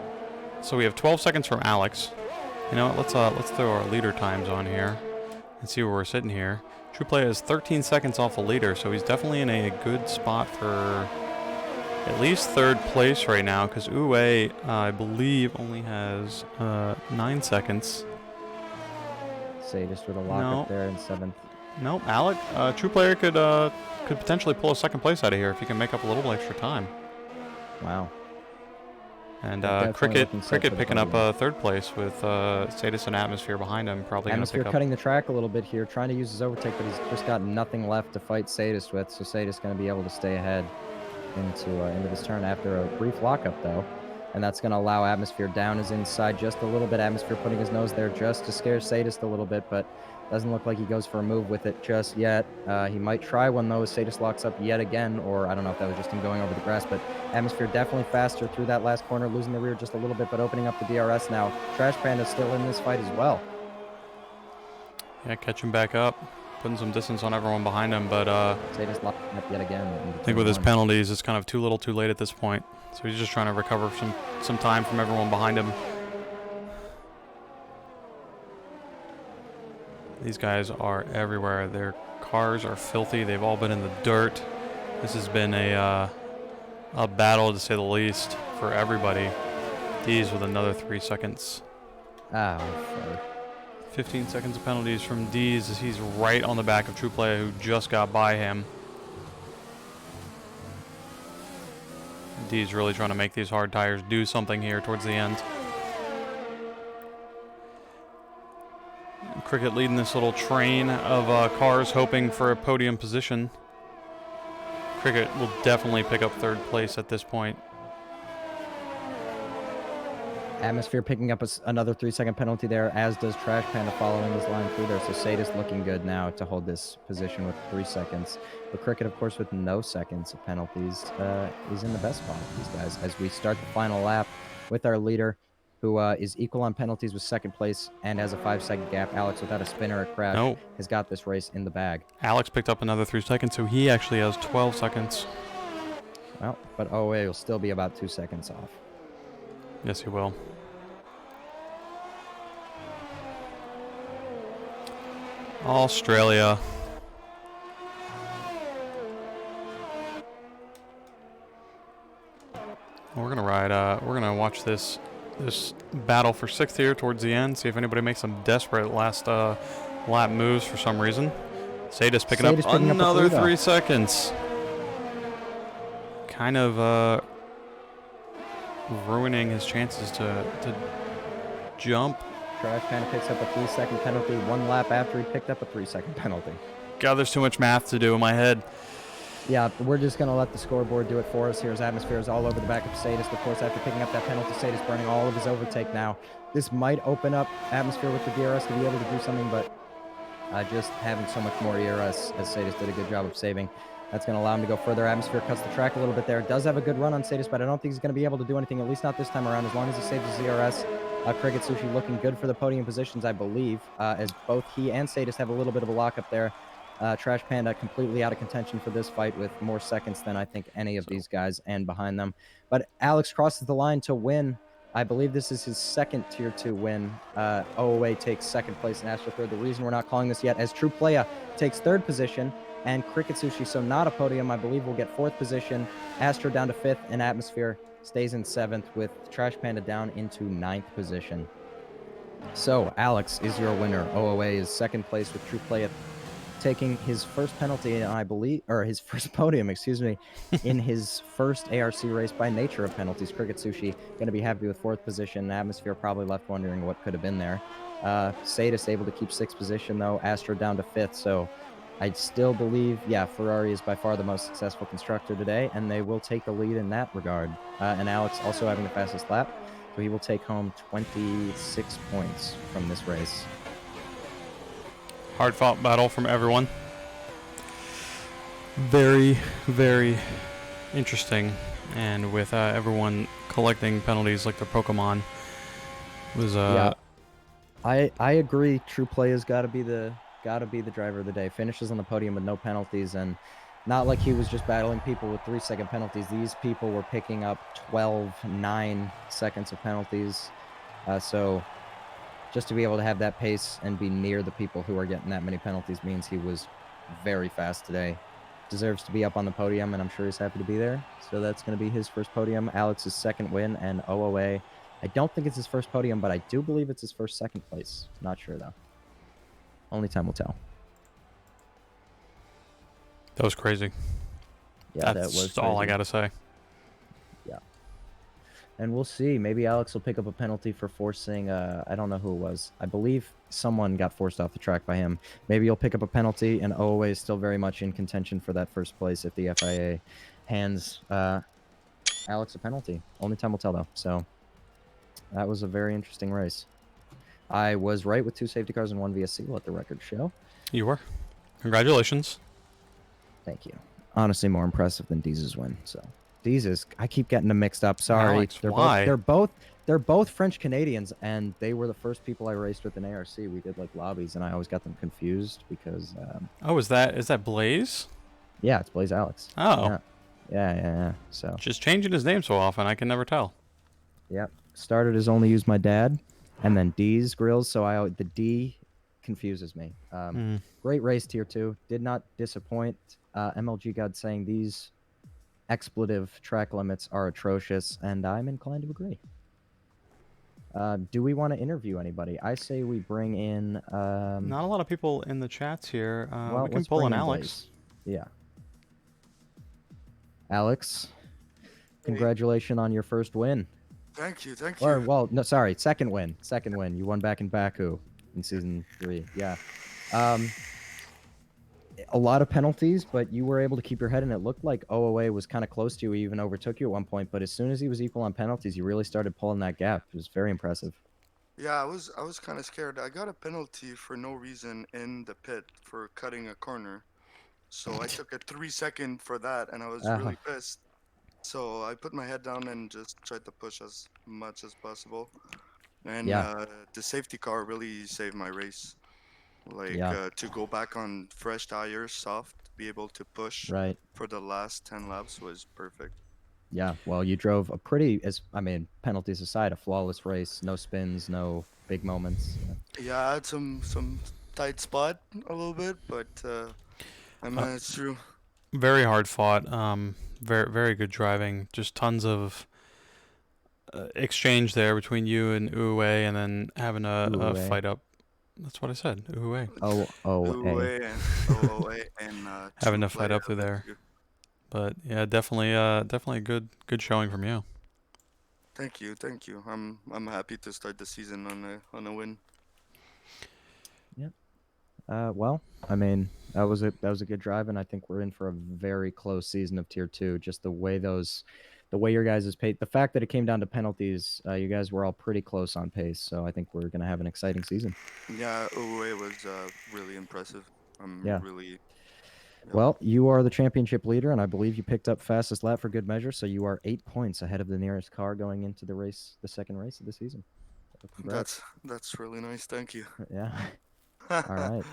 we have 12 seconds from Alex. You know what? Let's throw our leader times on here and see where we're sitting here. Truplaya is 13 seconds off the leader, so he's definitely in a good spot for at least 3rd place right now, because Uwe, I believe, only has 9 seconds. Sadist with a lock up there in 7th. Nope, Alec, Truplaya could potentially pull a 2nd place out of here if he can make up a little extra time. Wow. And Cricket picking up 3rd place with Sadis and Atmosphere behind him. Probably going to pick up. Cutting the track a little bit here, trying to use his overtake, but he's just got nothing left to fight Sadis with. So Sadis going to be able to stay ahead into this turn after a brief lockup though, and that's going to allow Atmosphere down his inside just a little bit. Atmosphere putting his nose there just to scare Sadist a little bit, but doesn't look like he goes for a move with it just yet. He might try one though as Sadist locks up yet again, or I don't know if that was just him going over the grass, but Atmosphere definitely faster through that last corner, losing the rear just a little bit, but opening up the DRS now. Trash Panda still in this fight as well. Yeah, catching back up, putting some distance on everyone behind him, but Sadist locking up yet again. I think with his penalties, it's kind of too little too late at this point. So he's just trying to recover some time from everyone behind him. These guys are everywhere. Their cars are filthy. They've all been in the dirt. This has been a battle, to say the least, for everybody. D's with another 3 seconds. 15 seconds of penalties from D's as he's right on the back of Truplaya, who just got by him. D's really trying to make these hard tires do something here towards the end. Cricket leading this little train of cars hoping for a podium position. Cricket will definitely pick up 3rd place at this point. Atmosphere picking up another 3-second penalty there, as does Trash Panda following his line through there. So Sadist looking good now to hold this position with 3 seconds. But Cricket, of course, with no seconds of penalties, is in the best spot of these guys as we start the final lap with our leader, who is equal on penalties with 2nd place and has a 5-second gap. Alex, without a spinner or crash, has got this race in the bag. Alex picked up another 3 seconds, so he actually has 12 seconds. Well, but OA will still be about 2 seconds off. Yes, he will. Australia. We're gonna ride. We're gonna watch this battle for 6th here towards the end. See if anybody makes some desperate last lap moves for some reason. Sadis picking up another 3 seconds. Kind of ruining his chances to jump. Trash Panda picks up a 3-second penalty 1 lap after he picked up a 3-second penalty. God, there's too much math to do in my head. Yeah, we're just going to let the scoreboard do it for us here as Atmosphere is all over the back of Sadis. Of course, after picking up that penalty, Sadis burning all of his overtake now. This might open up Atmosphere with the DRS to be able to do something, but just having so much more ERS as Sadis did a good job of saving. That's going to allow him to go further. Atmosphere cuts the track a little bit there. Does have a good run on Sadis, but I don't think he's going to be able to do anything, at least not this time around, as long as he saves his ERS. Cricket Sushi looking good for the podium positions, I believe, as both he and Sadis have a little bit of a lockup there. Trash Panda completely out of contention for this fight with more seconds than I think any of these guys and behind them. But Alex crosses the line to win. I believe this is his second Tier 2 win. OOA takes second place and Astro third. The reason we're not calling this yet, as True Playa takes third position, and Cricket Sushi, so not a podium, I believe will get fourth position. Astro down to fifth, and Atmosphere stays in seventh with Trash Panda down into ninth position. So Alex is your winner. OOA is second place with True Playa taking his first penalty, I believe, or his first podium, excuse me, in his first ARC race by nature of penalties. Cricket Sushi going to be happy with fourth position. Atmosphere probably left wondering what could have been there. Sadis able to keep sixth position, though. Astro down to fifth, so I still believe, yeah, Ferrari is by far the most successful constructor today, and they will take the lead in that regard. And Alex also having the fastest lap, so he will take home 26 points from this race. Hard-fought battle from everyone. Very, very interesting, and with everyone collecting penalties like their Pokemon, was yeah. I agree. True Play has got to be the driver of the day. Finishes on the podium with no penalties, and not like he was just battling people with 3-second penalties. These people were picking up 12, 9 seconds of penalties. So just to be able to have that pace and be near the people who are getting that many penalties means he was very fast today. Deserves to be up on the podium, and I'm sure he's happy to be there. So that's going to be his first podium. Alex's second win, and OOA, I don't think it's his first podium, but I do believe it's his first second place. Not sure, though. Only time will tell. That was crazy. Yeah, that's that was all crazy. I got to say. Yeah. And we'll see. Maybe Alex will pick up a penalty for forcing, I don't know who it was. I believe someone got forced off the track by him. Maybe he'll pick up a penalty, and OOA is still very much in contention for that first place if the FIA hands Alex a penalty. Only time will tell, though. So that was a very interesting race. I was right with 2 safety cars and 1 VSC. Let the record show. You were. Congratulations. Thank you. Honestly, more impressive than Deez's win. So Deez's, I keep getting them mixed up. Sorry. Alex, why? They're both French Canadians, and they were the first people I raced with in ARC. We did like lobbies, and I always got them confused because. Oh, is that Blaze? Yeah, it's Blaze Alex. Oh. Yeah. So. Just changing his name so often, I can never tell. Yep. Started as only use my dad, and then D's grills. So the D confuses me. Great race, Tier 2. Did not disappoint. MLG God saying these expletive track limits are atrocious, and I'm inclined to agree. Do we want to interview anybody? I say we bring in... Not a lot of people in the chats here. Well, we can pull in Alex. Yeah. Alex, congratulations on your first win. Thank you. Or, well, no, sorry, second win. You won back in Baku in Season 3. Yeah. A lot of penalties, but you were able to keep your head, and it looked like OOA was kind of close to you, even overtook you at one point, but as soon as he was equal on penalties, you really started pulling that gap. It was very impressive. Yeah, I was kind of scared. I got a penalty for no reason in the pit for cutting a corner. So I took a 3-second for that, and I was really pissed. So I put my head down and just tried to push as much as possible. And the safety car really saved my race. To go back on fresh tires, soft, be able to push for the last 10 laps was perfect. Yeah, well, you drove a penalties aside, a flawless race. No spins, no big moments. Yeah, I had some tight spot a little bit, but I managed through. Very hard fought. Very, very good driving. Just tons of exchange there between you and Uwe, and then having a Uwe. fight up. That's what I said. Uwe. OOA and Having two to fight player up through there. events. But yeah, definitely a good showing from you. Thank you, thank you. I'm happy to start the season on a win. Well, I mean, that was a good drive, and I think we're in for a very close season of Tier 2. Just the way your guys' pace, the fact that it came down to penalties, you guys were all pretty close on pace. So I think we're gonna have an exciting season. Yeah, OOA was really impressive. I'm Yeah. really. Yeah. Well, you are the championship leader, and I believe you picked up fastest lap for good measure. So you are 8 points ahead of the nearest car going into the second race of the season. So congrats. That's really nice. Thank you. Yeah. All right.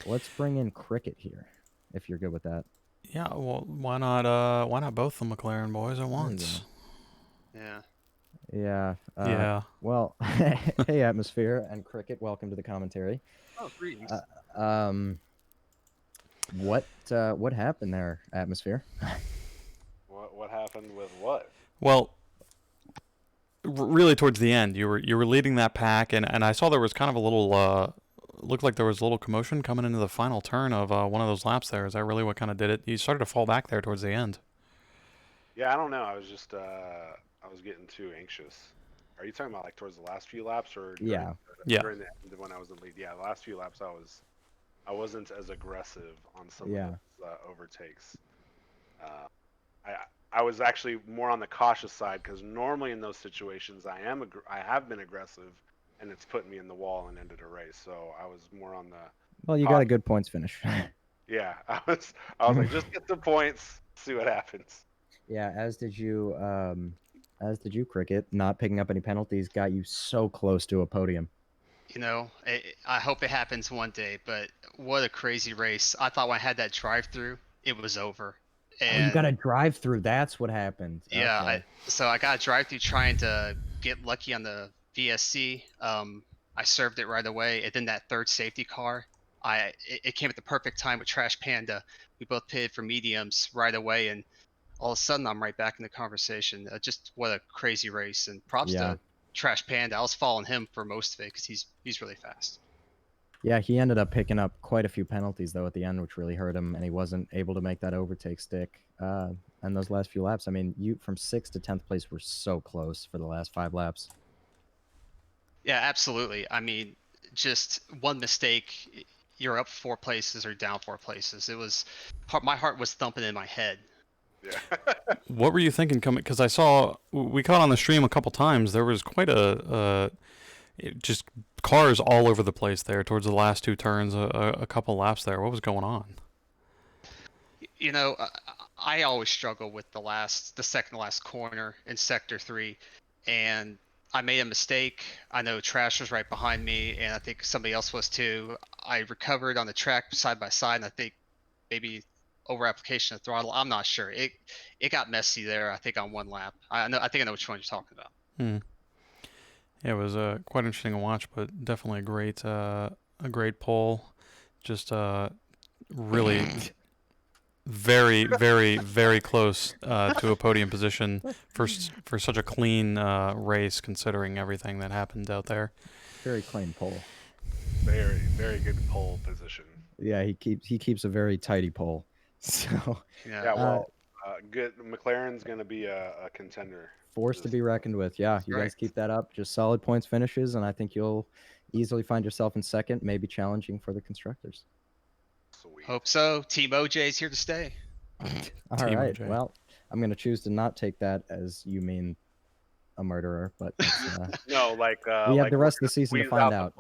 Let's bring in Cricket here, if you're good with that. Yeah, well, why not both the McLaren boys at once? Yeah. Yeah. Yeah. Well, hey, Atmosphere and Cricket, welcome to the commentary. Oh, greetings. What happened there, Atmosphere? What happened with what? Well, really towards the end, you were leading that pack, and I saw there was kind of a little looked like there was a little commotion coming into the final turn of one of those laps there. Is that really what kind of did it? You started to fall back there towards the end. Yeah, I don't know. I was just I was getting too anxious. Are you talking about like towards the last few laps or during, Yeah. during the end when I was in lead? Yeah, the last few laps I wasn't as aggressive on some of those overtakes. I was actually more on the cautious side because normally in those situations I have been aggressive, and it's put me in the wall and ended a race. So I was more on the. Well, you got a good points finish. Yeah, I was like, just get the points, see what happens. Yeah, as did you, Cricket. Not picking up any penalties got you so close to a podium. You know, I hope it happens one day, but what a crazy race. I thought when I had that drive-through, it was over. And you got a drive-through. That's what happened. Yeah, Okay. so I got a drive-through trying to get lucky on the VSC. I served it right away, and then that third safety car, it came at the perfect time with Trash Panda. We both pitted for mediums right away, and all of a sudden I'm right back in the conversation. Just what a crazy race, and props to Trash Panda. I was following him for most of it because he's really fast. Yeah, he ended up picking up quite a few penalties though at the end, which really hurt him, and he wasn't able to make that overtake stick. And those last few laps, I mean, you from 6th to 10th place were so close for the last 5 laps. Yeah, absolutely. I mean, just one mistake, you're up 4 places or down 4 places. It was my heart was thumping in my head. Yeah. What were you thinking coming? Because I saw we caught on the stream a couple times. There was quite just cars all over the place there towards the last 2 turns. A couple laps there. What was going on? You know, I always struggle with the second to last corner in Sector 3, and I made a mistake. I know Trash was right behind me, and I think somebody else was too. I recovered on the track side by side, and I think maybe over application of throttle. I'm not sure. It got messy there. I think on one lap. I think I know which one you're talking about. Yeah, it was quite interesting to watch, but definitely a great pole. Just really very, very, very close to a podium position for such a clean race, considering everything that happened out there. Very clean pole. Very, very good pole position. Yeah, he keeps a very tidy pole. So yeah, well, good. McLaren's gonna be a contender. Force to be reckoned with. Yeah, you guys keep that up. Just solid points finishes, and I think you'll easily find yourself in second, maybe challenging for the constructors. Sweet. Hope so. Team OJ's here to stay. All right. OJ. Well, I'm going to choose to not take that as you mean a murderer, but no, like we have the rest of the season to find out.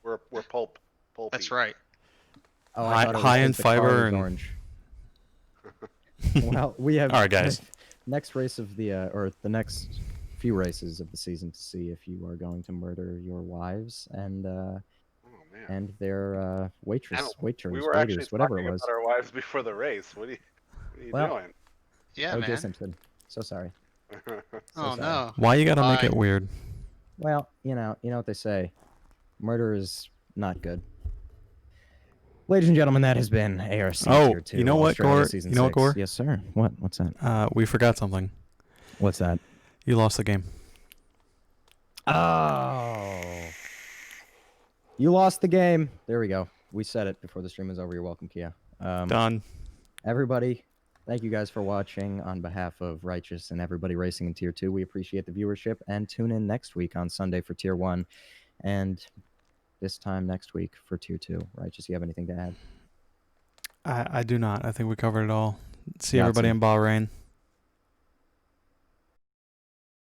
We're pulp. That's right. Oh, high in fiber and orange. Well, we have all right, guys. Next race of the or the next few races of the season to see if you are going to murder your wives and their waiters, we were waiters, whatever it was. About our wives before the race. What are you doing? Yeah, OJ man. Simpson. So sorry. Sorry. No. Why you gotta make it weird? Well, you know what they say. Murder is not good. Ladies and gentlemen, that has been ARC Tier 2. You know what, Gore? You know what, Gore? Yes, sir. What's that? We forgot something. What's that? You lost the game. Oh. You lost the game. There we go. We said it before the stream was over. You're welcome, Kia. Done. Everybody, thank you guys for watching. On behalf of Righteous and everybody racing in Tier 2, we appreciate the viewership, and tune in next week on Sunday for Tier 1, and this time next week for Tier 2. Righteous, you have anything to add? I do not. I think we covered it all. See Got everybody some- in Bahrain.